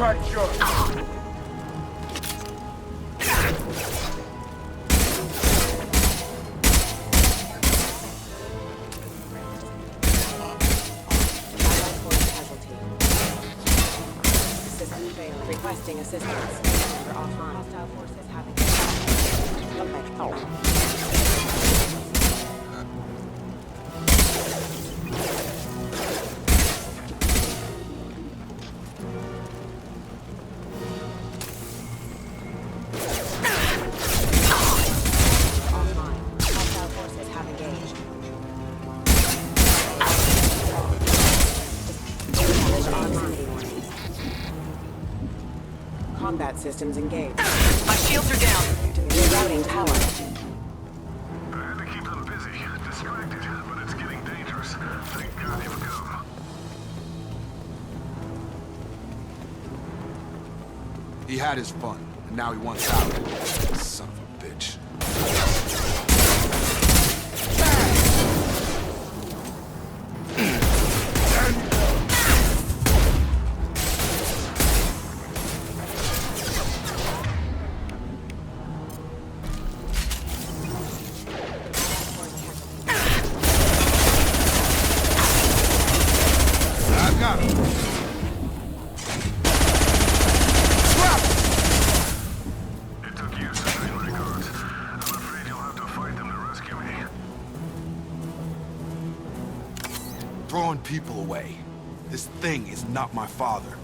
manufacture! System failed. Requesting assistance. We're offline. Hostile forces having... Okay. Oh. Combat systems engaged. My shields are down. Rerouting power. I had to keep them busy, distracted, but it's getting dangerous. Thank God you've come. He had his fun, and now he wants out. Son of a bitch. Throwing people away. This thing is not my father.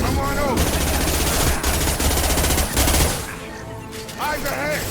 Come on over! Eyes ahead!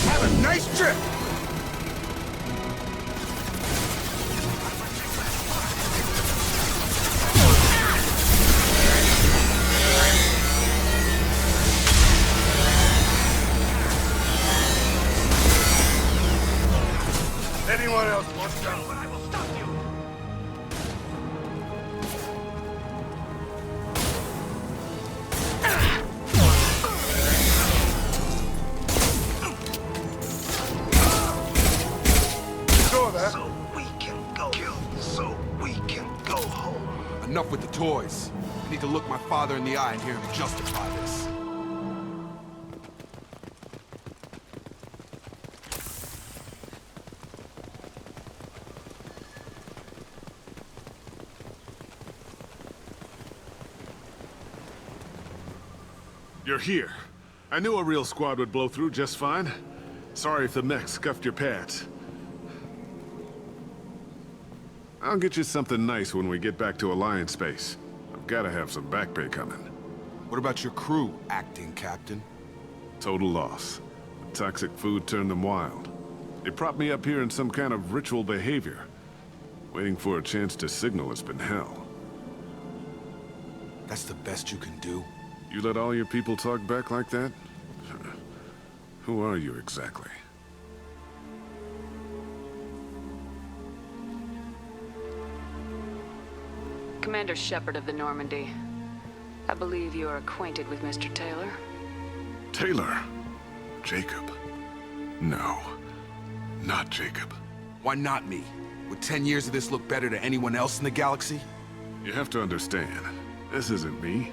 Have a nice trip! Anyone else wants to? I will stop you! Saw that. So we can go kill, so we can go home. Enough with the toys. I need to look my father in the eye and hear him justify this. You're here. I knew a real squad would blow through just fine. Sorry if the mech scuffed your pads. I'll get you something nice when we get back to Alliance space. I've gotta have some back pay coming. What about your crew, acting captain? Total loss. The toxic food turned them wild. They propped me up here in some kind of ritual behavior. Waiting for a chance to signal has been hell. That's the best you can do? You let all your people talk back like that? Who are you exactly? Commander Shepard of the Normandy. I believe you are acquainted with Mr. Taylor. Taylor? Jacob? No. Not Jacob. Why not me? Would 10 years of this look better to anyone else in the galaxy? You have to understand, this isn't me.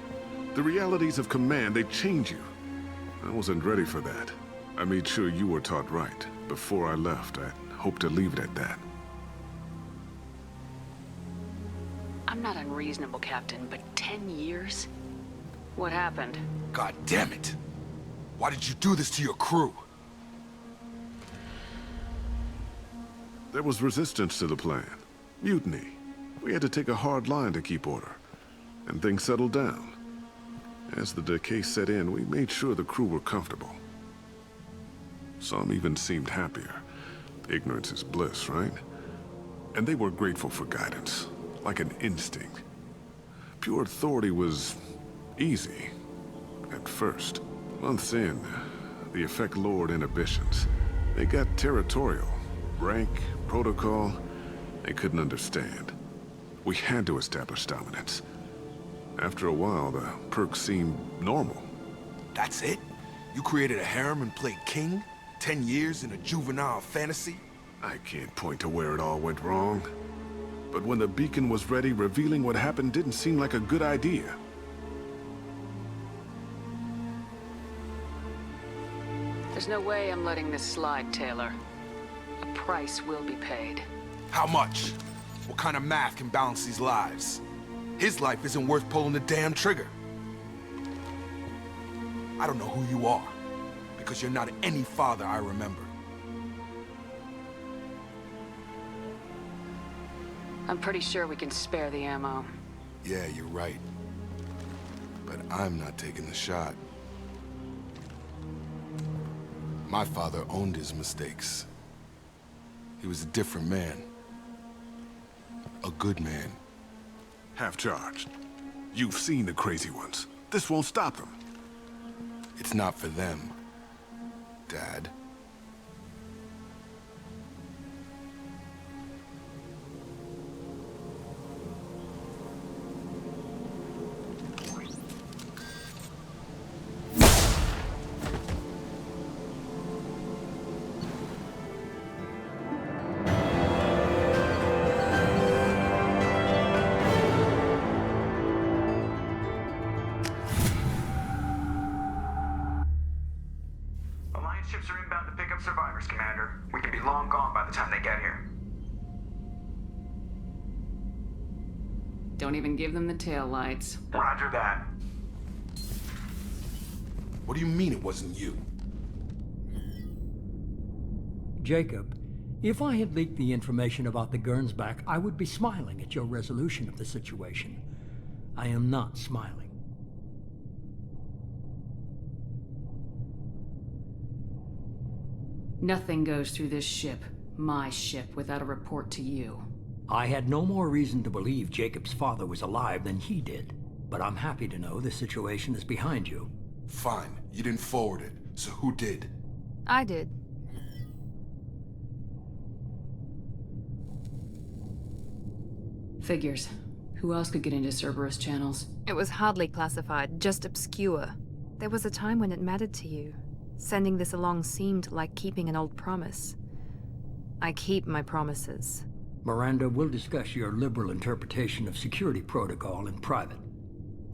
The realities of command, they change you. I wasn't ready for that. I made sure you were taught right. Before I left, I hoped to leave it at that. I'm not unreasonable, Captain, but 10 years? What happened? God damn it! Why did you do this to your crew? There was resistance to the plan. Mutiny. We had to take a hard line to keep order, and things settled down. As the decay set in, we made sure the crew were comfortable. Some even seemed happier. Ignorance is bliss, right? And they were grateful for guidance, like an instinct. Pure authority was easy, at first. Months in, the effect lowered inhibitions. They got territorial. Rank, protocol, they couldn't understand. We had to establish dominance. After a while, the perks seemed normal. That's it? You created a harem and played king? 10 years in a juvenile fantasy? I can't point to where it all went wrong. But when the beacon was ready, revealing what happened didn't seem like a good idea. There's no way I'm letting this slide, Taylor. A price will be paid. How much? What kind of math can balance these lives? His life isn't worth pulling the damn trigger. I don't know who you are, because you're not any father I remember. I'm pretty sure we can spare the ammo. Yeah, you're right. But I'm not taking the shot. My father owned his mistakes. He was a different man. A good man. Half-charged. You've seen the crazy ones. This won't stop them. It's not for them, Dad. Ships are inbound to pick up survivors, Commander. We can be long gone by the time they get here. Don't even give them the tail lights. Roger that. What do you mean it wasn't you? Jacob, if I had leaked the information about the Gernsback, I would be smiling at your resolution of the situation. I am not smiling. Nothing goes through this ship, my ship, without a report to you. I had no more reason to believe Jacob's father was alive than he did, but I'm happy to know the situation is behind you. Fine, you didn't forward it, so who did? I did. Figures. Who else could get into Cerberus channels? It was hardly classified, just obscure. There was a time when it mattered to you. Sending this along seemed like keeping an old promise. I keep my promises. Miranda, we'll discuss your liberal interpretation of security protocol in private.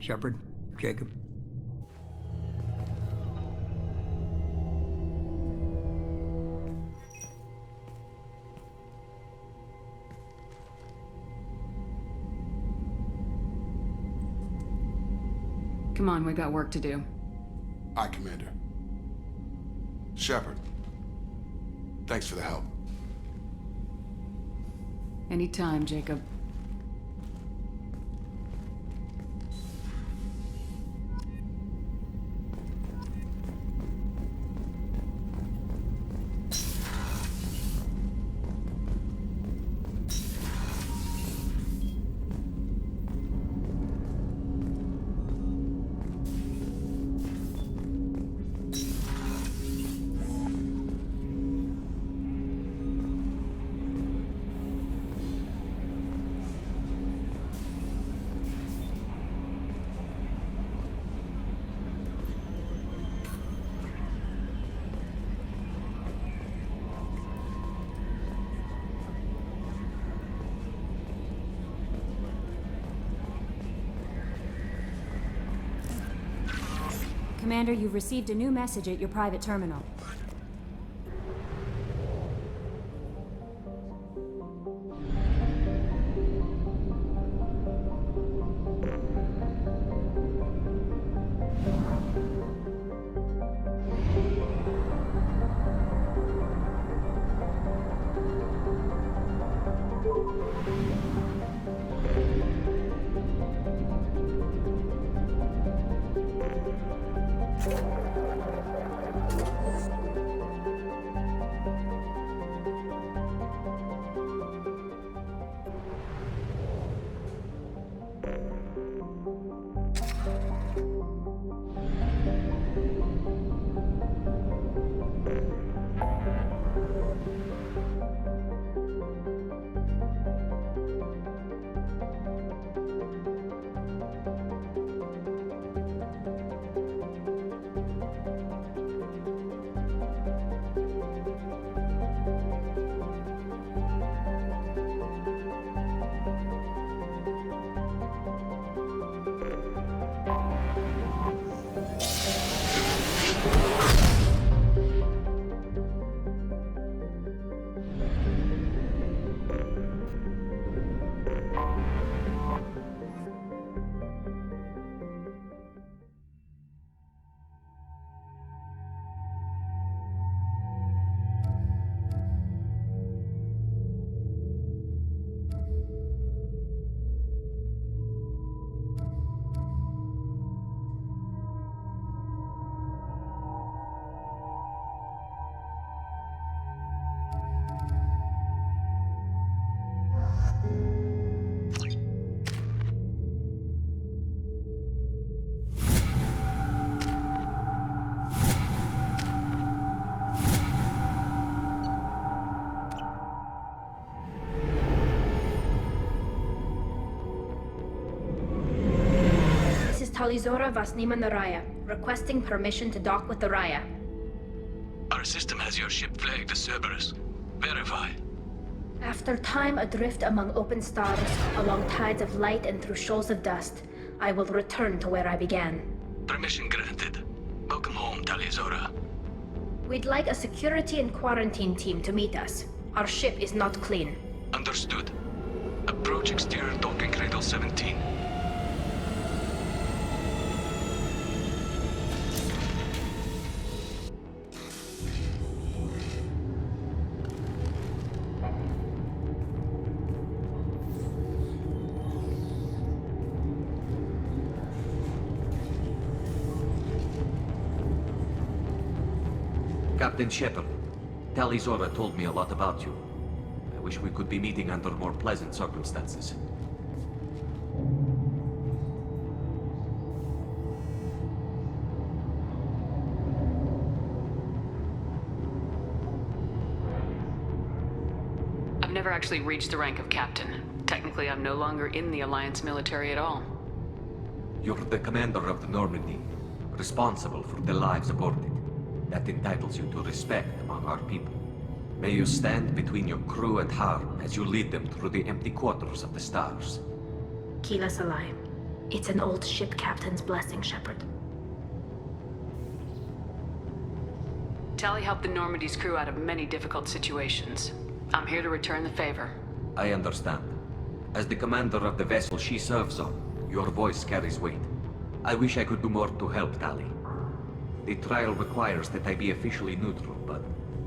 Shepard, Jacob. Come on, we got work to do. Aye, Commander. Shepard, thanks for the help. Anytime, Jacob. Commander, you've received a new message at your private terminal. Talizora Vasnima Naraya, requesting permission to dock with the Raya. Our system has your ship flagged as Cerberus. Verify. After time adrift among open stars, along tides of light and through shoals of dust, I will return to where I began. Permission granted. Welcome home, Talizora. We'd like a security and quarantine team to meet us. Our ship is not clean. Understood. Approach exterior docking cradle 17. Captain Shepard, Talizora told me a lot about you. I wish we could be meeting under more pleasant circumstances. I've never actually reached the rank of captain. Technically, I'm no longer in the Alliance military at all. You're the commander of the Normandy, responsible for the lives aboard it. That entitles you to respect among our people. May you stand between your crew and harm as you lead them through the empty quarters of the stars. Kila Salai. It's an old ship captain's blessing, Shepard. Tali helped the Normandy's crew out of many difficult situations. I'm here to return the favor. I understand. As the commander of the vessel she serves on, your voice carries weight. I wish I could do more to help Tali. The trial requires that I be officially neutral, but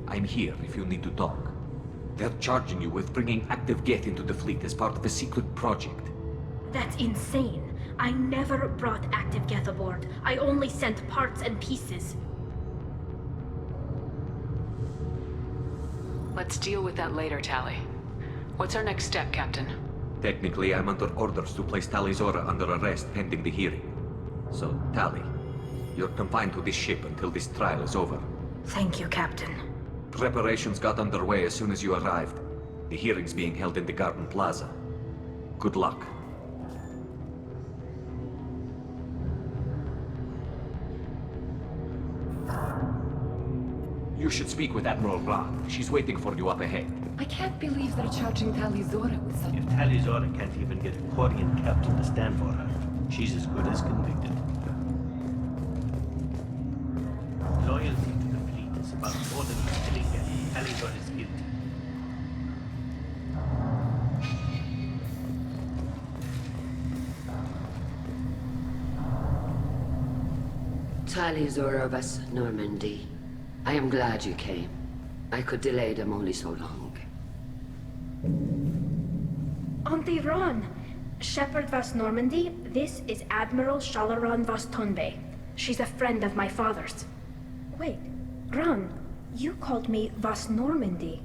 I'm here if you need to talk. They're charging you with bringing active Geth into the fleet as part of a secret project. That's insane. I never brought active Geth aboard. I only sent parts and pieces. Let's deal with that later, Tali. What's our next step, Captain? Technically, I'm under orders to place Talizora under arrest pending the hearing. So, Tali, you're confined to this ship until this trial is over. Thank you, Captain. Preparations got underway as soon as you arrived. The hearing's being held in the Garden Plaza. Good luck. You should speak with Admiral Ra. She's waiting for you up ahead. I can't believe they're charging Talizora with such... If Talizora can't even get a Quarian captain to stand for her, she's as good as convicted. Loyalty to the fleet is about more than killing them. Talizora is guilty. Talizora of us, Normandy. I am glad you came. I could delay them only so long. Auntie Ron! Shepard Vas Normandy, this is Admiral Shalaron Vas Tonbe. She's a friend of my father's. Wait, Ron, you called me Vas Normandy.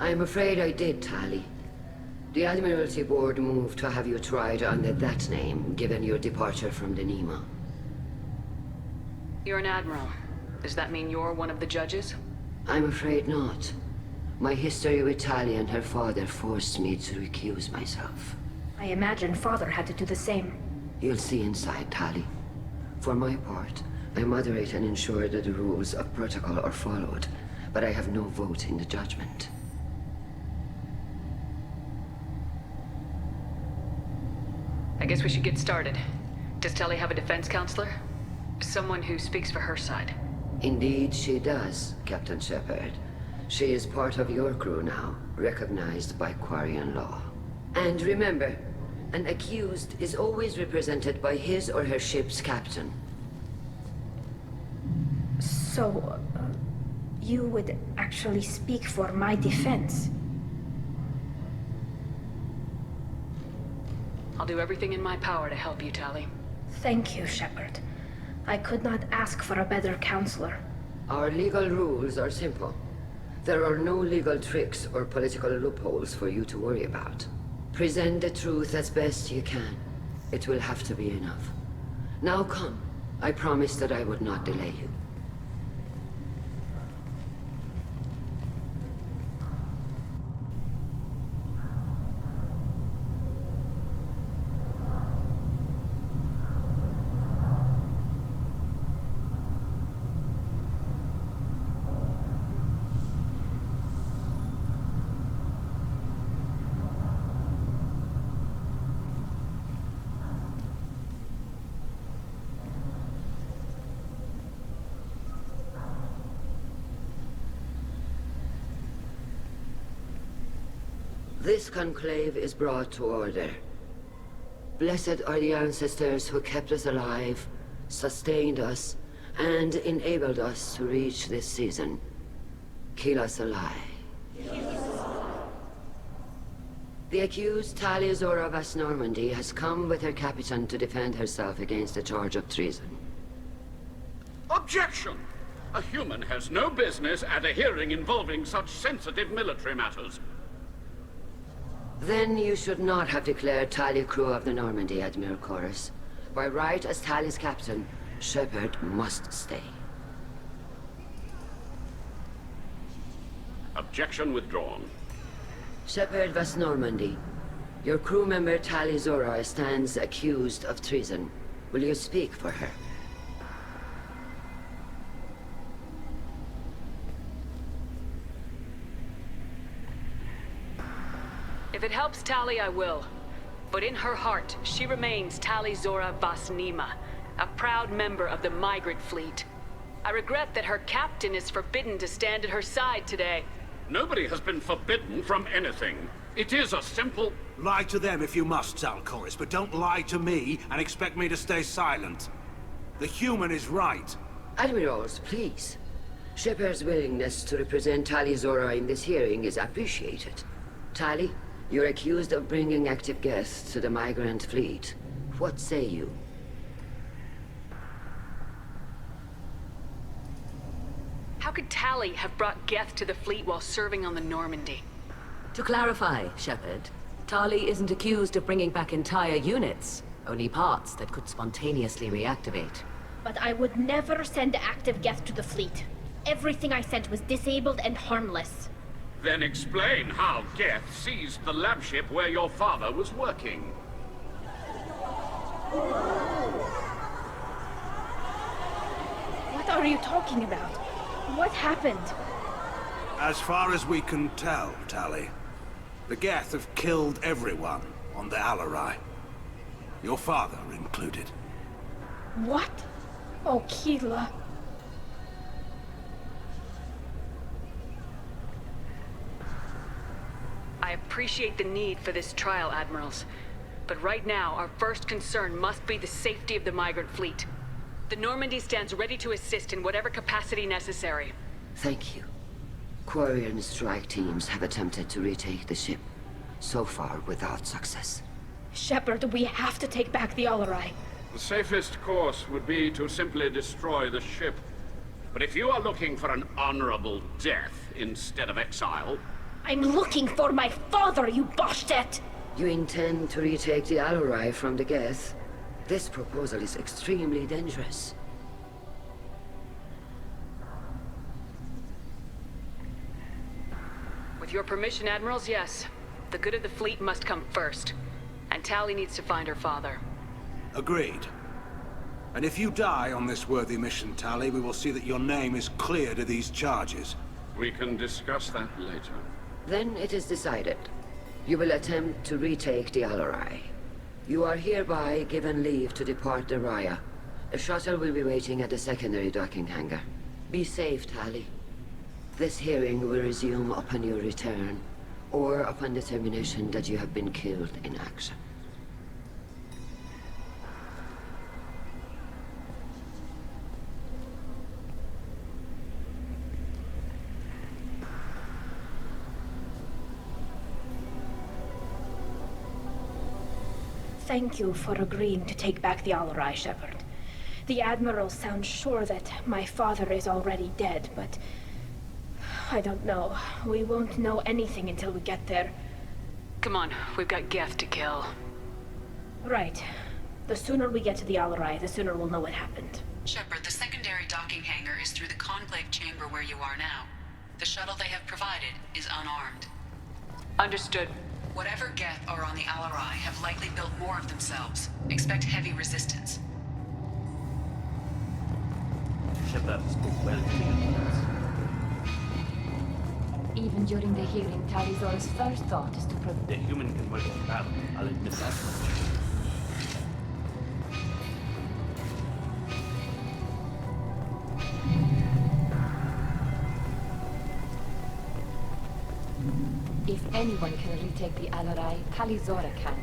I'm afraid I did, Tali. The Admiralty Board moved to have you tried under that name, given your departure from the Nima. You're an admiral. Does that mean you're one of the judges? I'm afraid not. My history with Tali and her father forced me to recuse myself. I imagine father had to do the same. You'll see inside, Tali. For my part, I moderate and ensure that the rules of protocol are followed, but I have no vote in the judgment. I guess we should get started. Does Tali have a defense counselor? Someone who speaks for her side? Indeed she does, Captain Shepard. She is part of your crew now, recognized by Quarian law. And remember, an accused is always represented by his or her ship's captain. So, you would actually speak for my defense? I'll do everything in my power to help you, Tali. Thank you, Shepard. I could not ask for a better counselor. Our legal rules are simple. There are no legal tricks or political loopholes for you to worry about. Present the truth as best you can. It will have to be enough. Now come. I promised that I would not delay you. This conclave is brought to order. Blessed are the ancestors who kept us alive, sustained us, and enabled us to reach this season. Keep us alive. The accused Talia Zora Vas Normandy has come with her captain to defend herself against a charge of treason. Objection! A human has no business at a hearing involving such sensitive military matters. Then you should not have declared Talia crew of the Normandy, Admiral Chorus. By right as Talia's captain, Shepard must stay. Objection withdrawn. Shepard Vas Normandy, your crew member Talia Zora stands accused of treason. Will you speak for her? If it helps Tali, I will. But in her heart, she remains Tali Zora Vas Nima, a proud member of the migrant fleet. I regret that her captain is forbidden to stand at her side today. Nobody has been forbidden from anything. It is a simple... Lie to them if you must, Zalcoris, but don't lie to me and expect me to stay silent. The human is right. Admirals, please. Shepard's willingness to represent Tali Zora in this hearing is appreciated. Tali, you're accused of bringing active guests to the migrant fleet. What say you? How could Tali have brought Geth to the fleet while serving on the Normandy? To clarify, Shepard, Tali isn't accused of bringing back entire units, only parts that could spontaneously reactivate. But I would never send active Geth to the fleet. Everything I sent was disabled and harmless. Then explain how Geth seized the lab ship where your father was working. What are you talking about? What happened? As far as we can tell, Tali, the Geth have killed everyone on the Alarai. Your father included. What? Oh, Keela. I appreciate the need for this trial, Admirals. But right now, our first concern must be the safety of the migrant fleet. The Normandy stands ready to assist in whatever capacity necessary. Thank you. Quarry and strike teams have attempted to retake the ship, so far without success. Shepard, we have to take back the Alarai. The safest course would be to simply destroy the ship. But if you are looking for an honorable death instead of exile... I'm looking for my father, you bastet! You intend to retake the Alarai from the Geth? This proposal is extremely dangerous. With your permission, Admirals, yes. The good of the fleet must come first. And Tali needs to find her father. Agreed. And if you die on this worthy mission, Tali, we will see that your name is cleared of these charges. We can discuss that later. Then it is decided. You will attempt to retake the Alarai. You are hereby given leave to depart the Raya. A shuttle will be waiting at the secondary docking hangar. Be safe, Tali. This hearing will resume upon your return, or upon determination that you have been killed in action. Thank you for agreeing to take back the Alarai, Shepard. The Admiral sounds sure that my father is already dead, but... I don't know. We won't know anything until we get there. Come on, we've got Geth to kill. Right. The sooner we get to the Alarai, the sooner we'll know what happened. Shepard, the secondary docking hangar is through the conclave chamber where you are now. The shuttle they have provided is unarmed. Understood. Whatever Geth are on the Alarai have likely built more of themselves. Expect heavy resistance. Shepard spoke well to the audience. Even during the hearing, Tali Zora's first thought is to prevent... The human can work in battle, I'll admit that much. If anyone can retake the Alarai, Tali Zora can.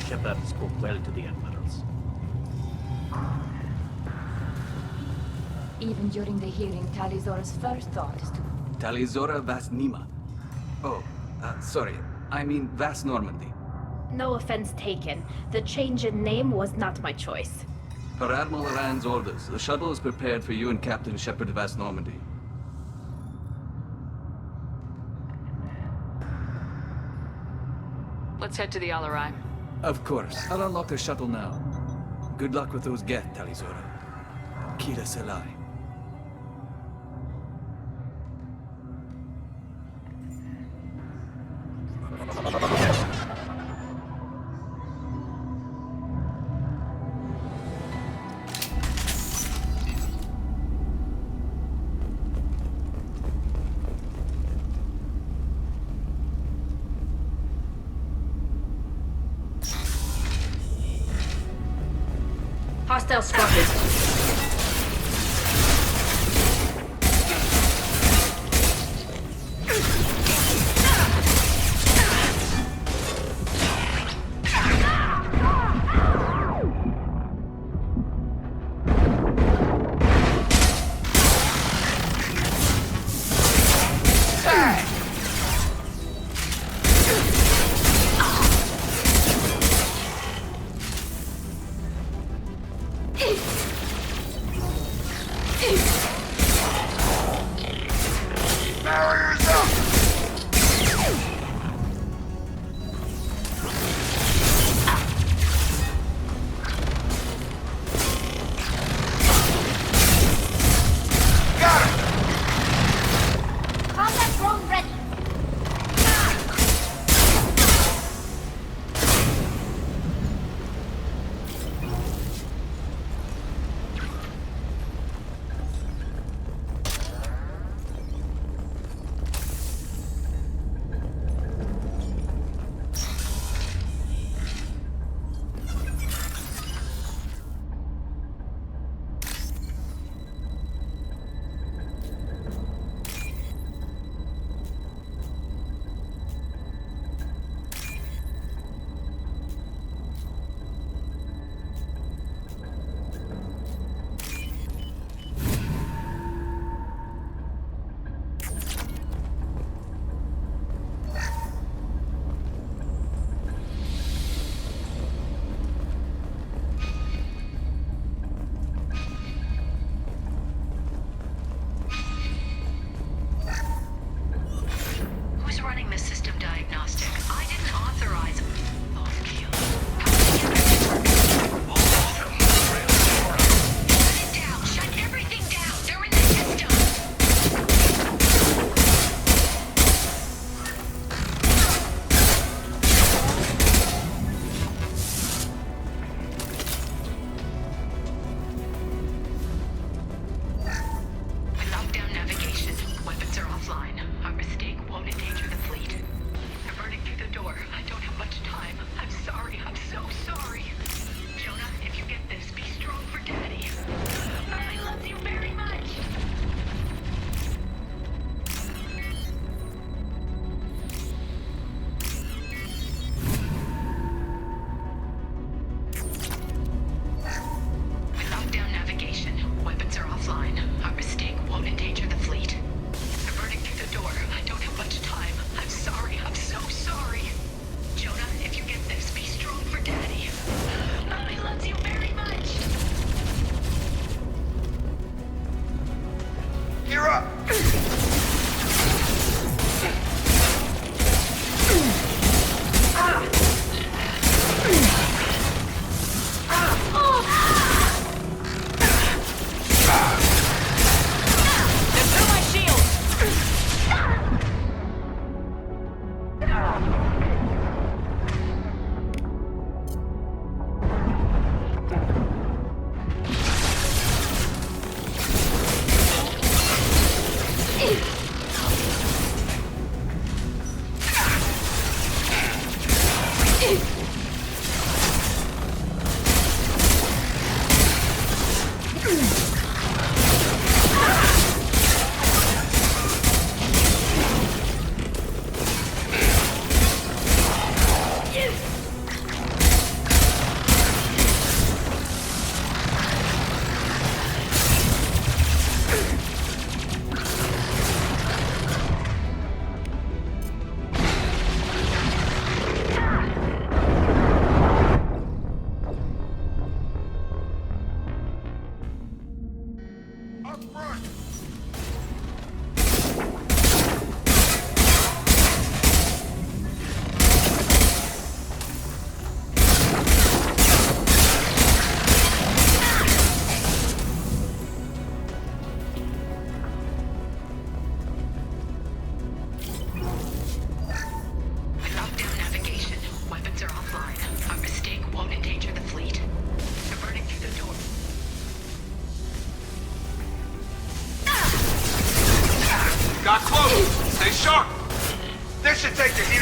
Shepard spoke well to the admirals. Even during the hearing, Tali Zora's first thought is to... Tali Zora Vas Nima. Oh, sorry. I mean Vas Normandy. No offense taken. The change in name was not my choice. Per Admiral Rand's orders, the shuttle is prepared for you and Captain Shepard Vas Normandy. Let's head to the Alarai. Of course. I'll unlock the shuttle now. Good luck with those Geth, Tali Zora. Kira Selai. Hostile spotted.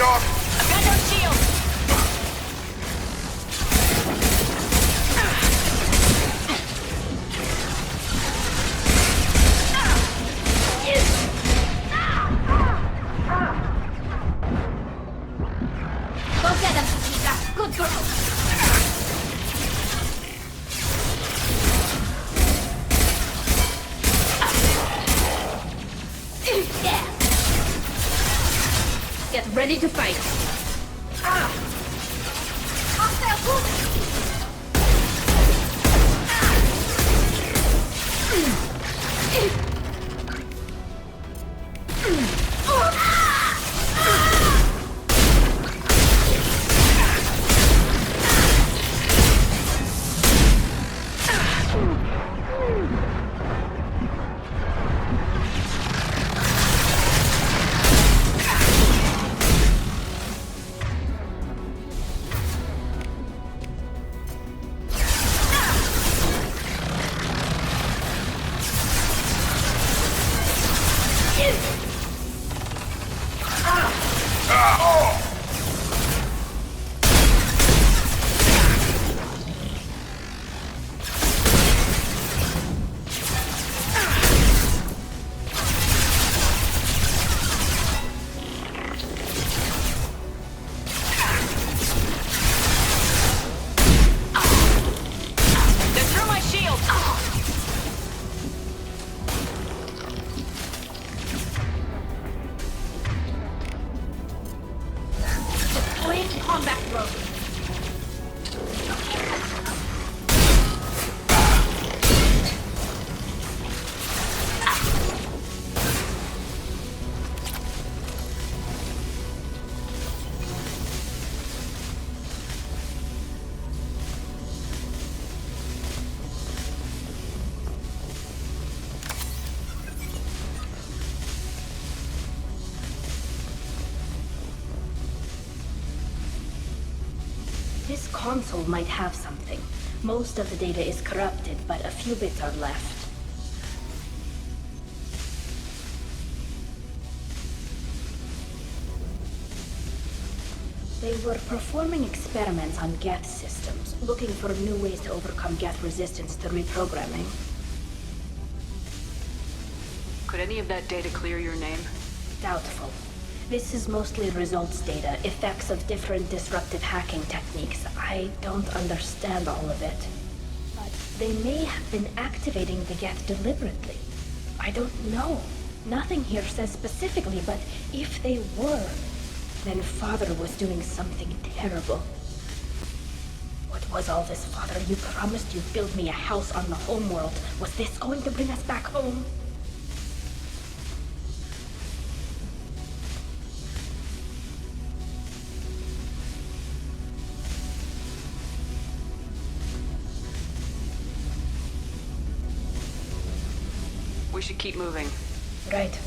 off! I've got no shield! Go get him, Chica. Good girl. Yeah. Get ready to fight. Hostile group. Combat road. This console might have something. Most of the data is corrupted, but a few bits are left. They were performing experiments on Geth systems, looking for new ways to overcome Geth resistance to reprogramming. Could any of that data clear your name? Doubtful. This is mostly results data, effects of different disruptive hacking techniques. I don't understand all of it. But they may have been activating the Geth deliberately. I don't know. Nothing here says specifically, but if they were, then Father was doing something terrible. What was all this, Father? You promised you'd build me a house on the homeworld. Was this going to bring us back home? We should keep moving. Right.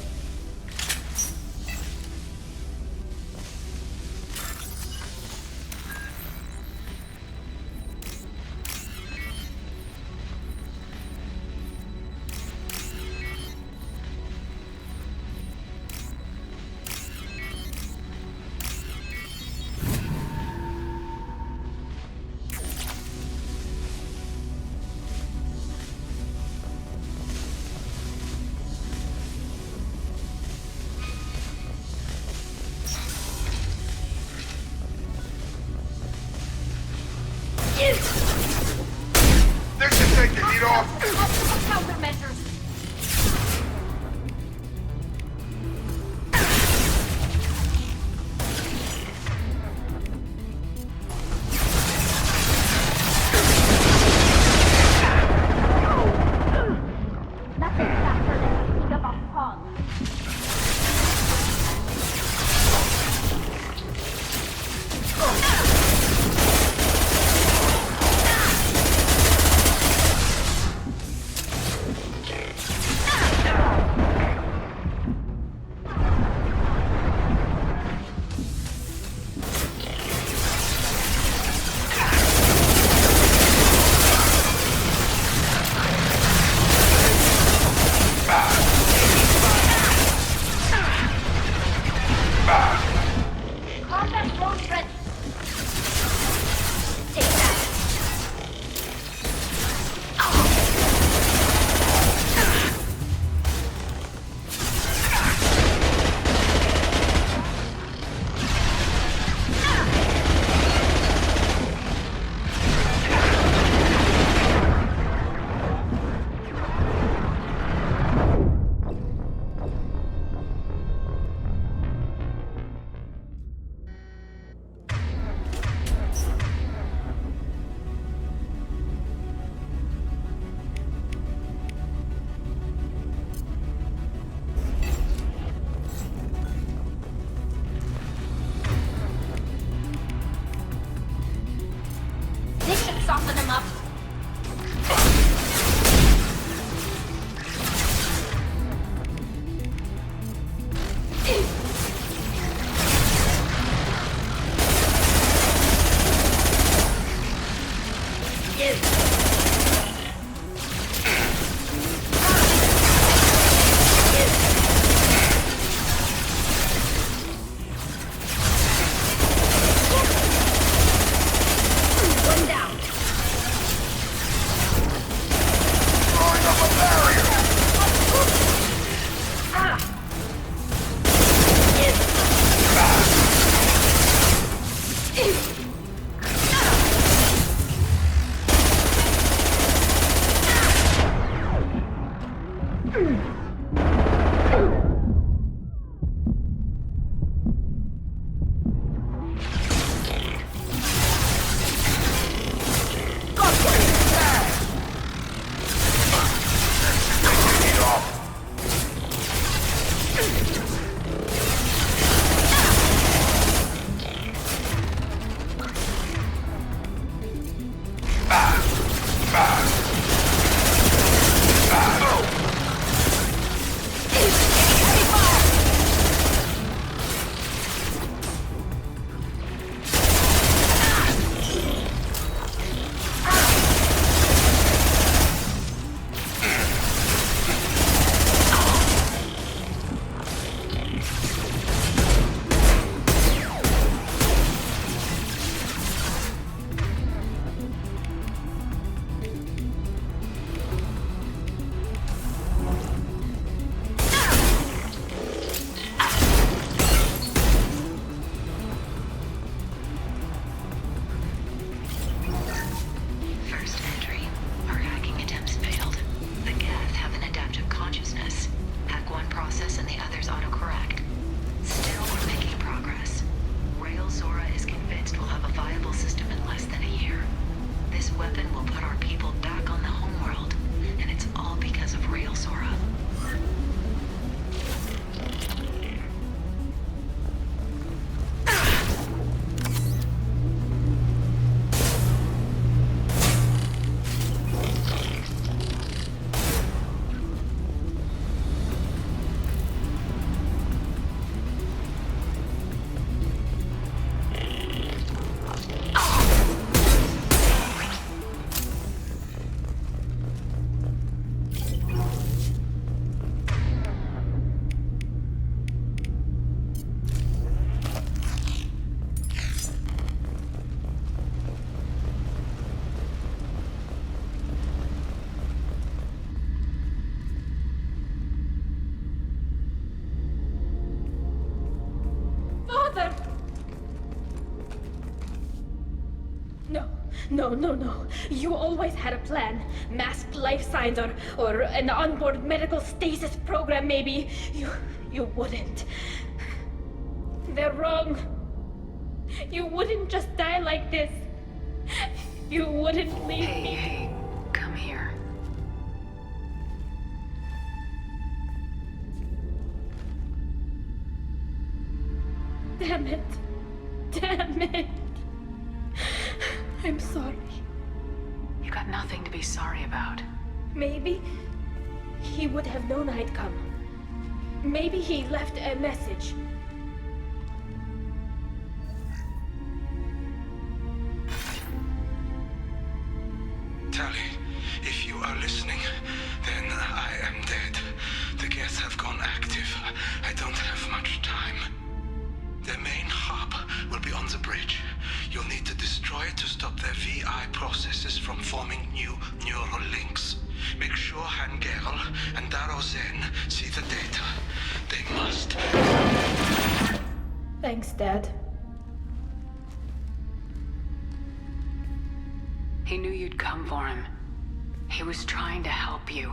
This should take the heat off! Countermeasures! Nothing faster than the speed of a pong. Soften him up. One down. No. You always had a plan. Masked life signs or an onboard medical stasis program, maybe. You wouldn't. They're wrong. You wouldn't just die like this. You wouldn't leave me. Hey, come here. Damn it. I'm sorry. You got nothing to be sorry about. Maybe he would have known I'd come. Maybe he left a message. Tali, if you are listening, then I am dead. The geth have gone active. I don't have much time. Their main hub will be on the bridge. You'll need to destroy it to stop their VI processes from forming new neural links. Make sure Hangerl and Daro Zen see the data. They must. Thanks, Dad. He knew you'd come for him. He was trying to help you.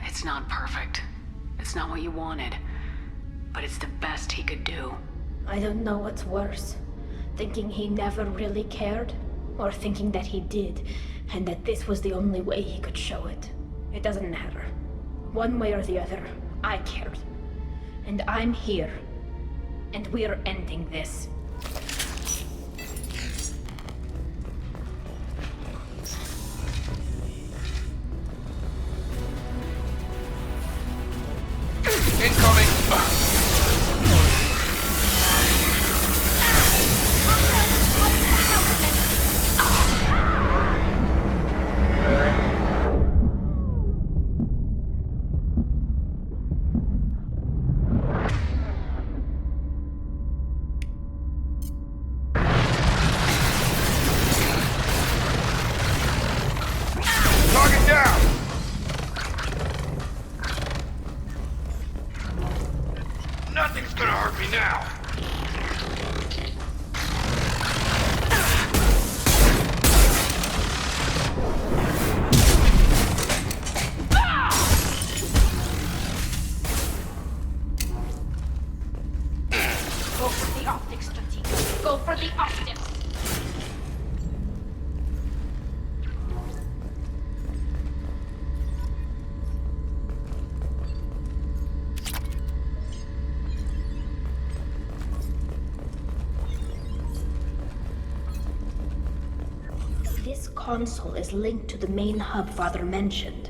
It's not perfect. It's not what you wanted. But it's the best he could do. I don't know what's worse. Thinking he never really cared, or thinking that he did, and that this was the only way he could show it. It doesn't matter. One way or the other, I cared. And I'm here. And we're ending this. This console is linked to the main hub Father mentioned.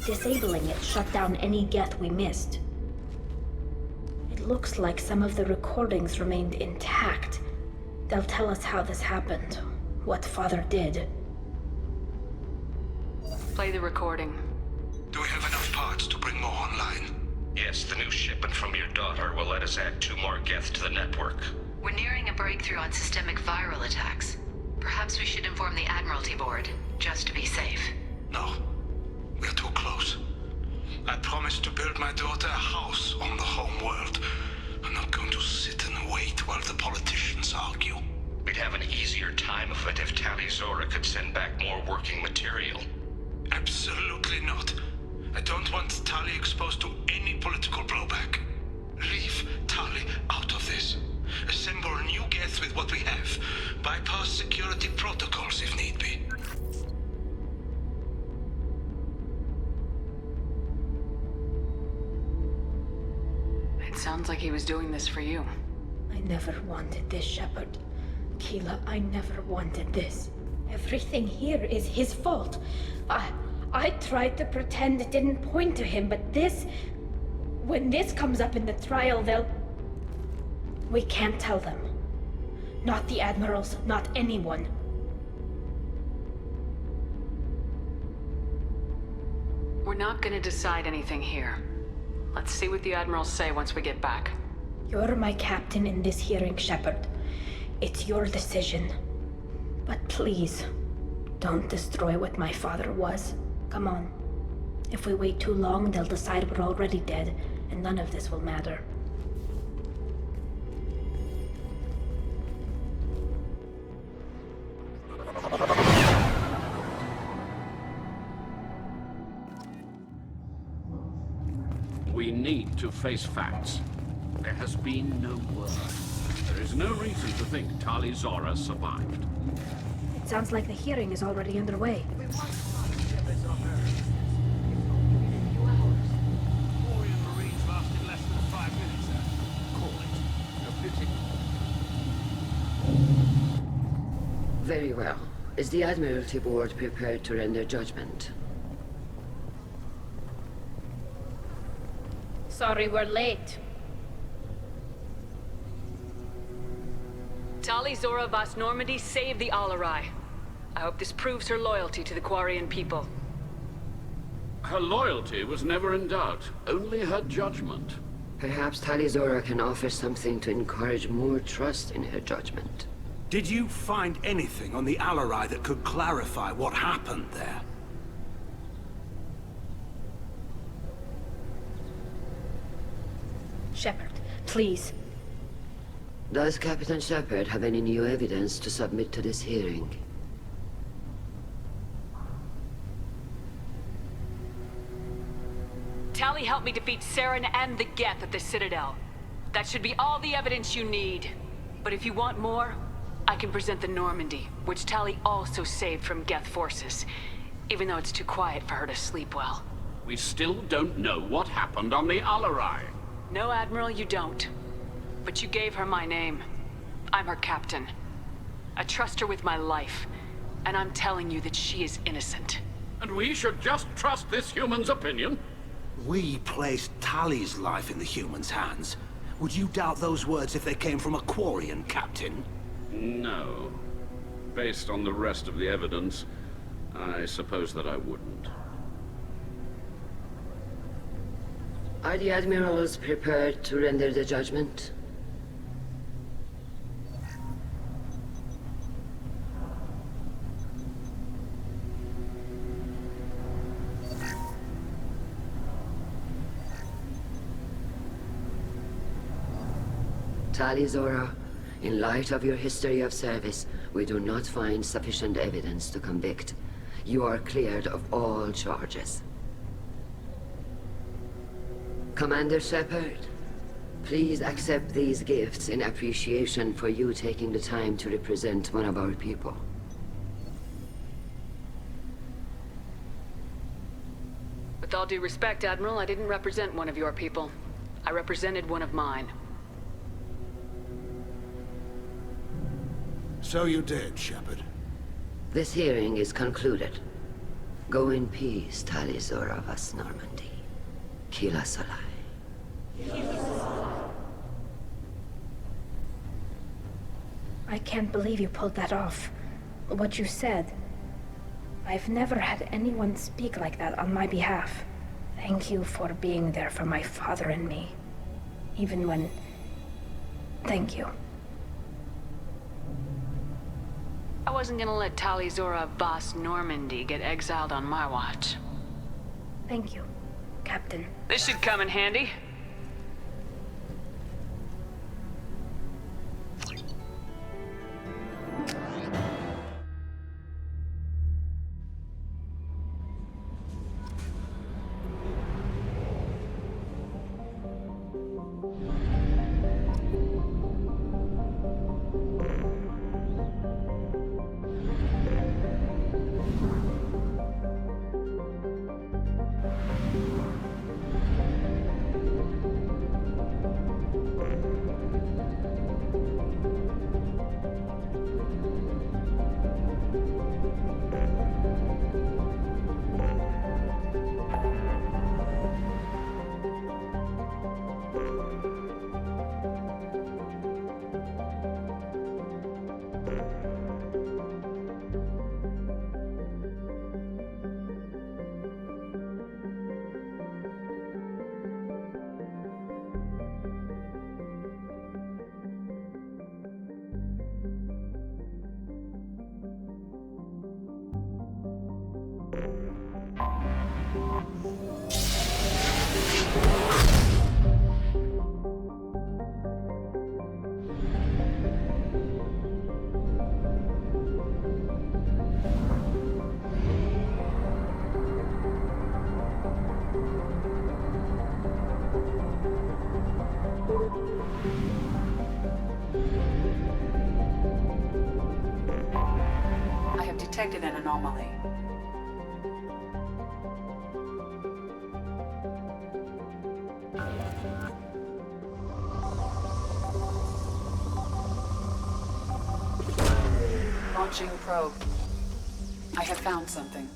Disabling it shut down any Geth we missed. It looks like some of the recordings remained intact. They'll tell us how this happened, what Father did. Play the recording. Do we have enough parts to bring more online? Yes, the new shipment from your daughter will let us add 2 more Geth to the network. We're nearing a breakthrough on systemic viral attacks. Perhaps we should inform the Admiralty Board, just to be safe. No. We're too close. I promised to build my daughter a house on the home world. I'm not going to sit and wait while the politicians argue. We'd have an easier time of it if Tali Zora could send back more working material. Absolutely not. I don't want Tali exposed to any political blowback. Leave Tali out of this. Assemble new Geth with what we have. Bypass security protocols if need be. It sounds like he was doing this for you. I never wanted this, Shepard. Keela, I never wanted this. Everything here is his fault. I tried to pretend it didn't point to him, but this... When this comes up in the trial, they'll... We can't tell them. Not the Admirals, not anyone. We're not gonna decide anything here. Let's see what the Admirals say once we get back. You're my captain in this hearing, Shepard. It's your decision. But please, don't destroy what my father was. Come on. If we wait too long, they'll decide we're already dead, and none of this will matter. We need to face facts. There has been no word. There is no reason to think Tali Zora survived. It sounds like the hearing is already underway. Very well. Is the Admiralty Board prepared to render judgment? Sorry we're late. Tali Zora Vas Normandy saved the Alarai. I hope this proves her loyalty to the Quarian people. Her loyalty was never in doubt, only her judgment. Perhaps Tali Zora can offer something to encourage more trust in her judgment. Did you find anything on the Alarai that could clarify what happened there? Shepard, please. Does Captain Shepard have any new evidence to submit to this hearing? Tali helped me defeat Saren and the Geth at the Citadel. That should be all the evidence you need. But if you want more, I can present the Normandy, which Tali also saved from Geth forces, even though it's too quiet for her to sleep well. We still don't know what happened on the Alarai. No, Admiral, you don't. But you gave her my name. I'm her captain. I trust her with my life, and I'm telling you that she is innocent. And we should just trust this human's opinion? We placed Tali's life in the human's hands. Would you doubt those words if they came from a Quarian, Captain? No. Based on the rest of the evidence, I suppose that I wouldn't. Are the Admirals prepared to render the judgment? Tali Zora, in light of your history of service, we do not find sufficient evidence to convict. You are cleared of all charges. Commander Shepard, please accept these gifts in appreciation for you taking the time to represent one of our people. With all due respect, Admiral, I didn't represent one of your people. I represented one of mine. So you did, Shepard. This hearing is concluded. Go in peace, Tali Zora vas Normandy. Kila Solai. I can't believe you pulled that off. What you said. I've never had anyone speak like that on my behalf. Thank you for being there for my father and me. Even when... Thank you. I wasn't gonna let Tali Zora vas Normandy get exiled on my watch. Thank you, Captain. This should come in handy. I have detected an anomaly. Launching probe. I have found something.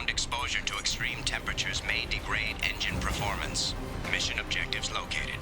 Exposure to extreme temperatures may degrade engine performance. Mission objectives located.